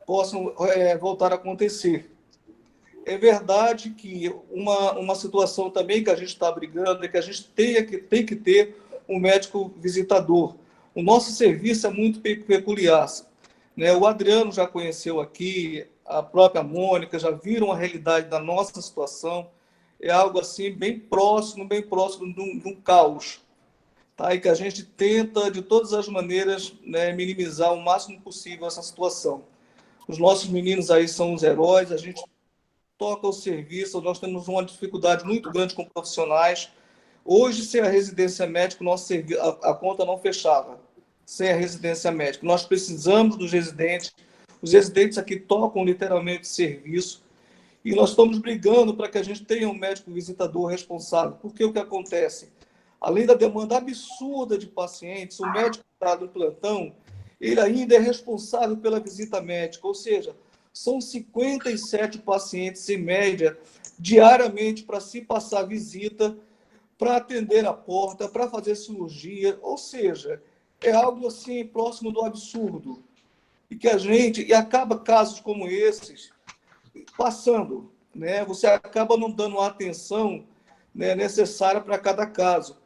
Speaker 7: possam voltar a acontecer. É verdade que uma situação também que a gente está brigando é que a gente tem que ter um médico visitador. O nosso serviço é muito peculiar, né? O Adriano já conheceu aqui, a própria Mônica, já viram a realidade da nossa situação. É algo assim bem próximo de um caos, tá? E que a gente tenta, de todas as maneiras, né, minimizar o máximo possível essa situação. Os nossos meninos aí são os heróis, a gente toca o serviço, nós temos uma dificuldade muito grande com profissionais. Hoje, sem a residência médica, a conta não fechava, sem a residência médica. Nós precisamos dos residentes, os residentes aqui tocam literalmente serviço, e nós estamos brigando para que a gente tenha um médico visitador responsável, porque o que acontece? Além da demanda absurda de pacientes, o médico que está no plantão, ele ainda é responsável pela visita médica, ou seja, são 57 pacientes, em média, diariamente, para se passar visita, para atender a porta, para fazer cirurgia, ou seja, é algo assim próximo do absurdo. E acaba casos como esses passando, né? Você acaba não dando a atenção, né, necessária para cada caso.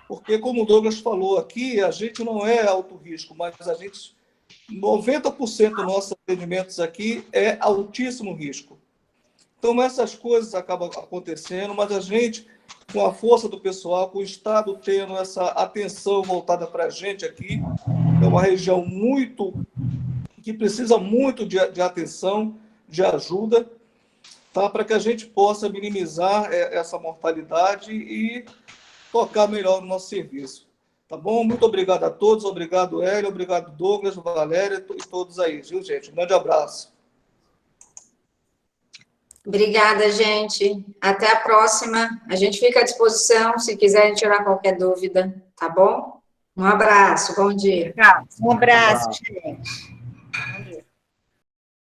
Speaker 7: Porque, como o Douglas falou aqui, a gente não é alto risco, mas 90% dos nossos atendimentos aqui é altíssimo risco. Então, essas coisas acabam acontecendo, mas a gente, com a força do pessoal, com o Estado tendo essa atenção voltada para a gente aqui, é uma região que precisa muito de atenção, de ajuda, tá? Para que a gente possa minimizar essa mortalidade e tocar melhor o nosso serviço. Tá bom? Muito obrigado a todos, obrigado, Hélio, obrigado, Douglas, Valéria e todos aí, viu, gente? Um grande abraço.
Speaker 2: Obrigada, gente. Até a próxima. A gente fica à disposição, se quiserem tirar qualquer dúvida, tá bom? Um abraço, bom dia.
Speaker 3: Um abraço, gente.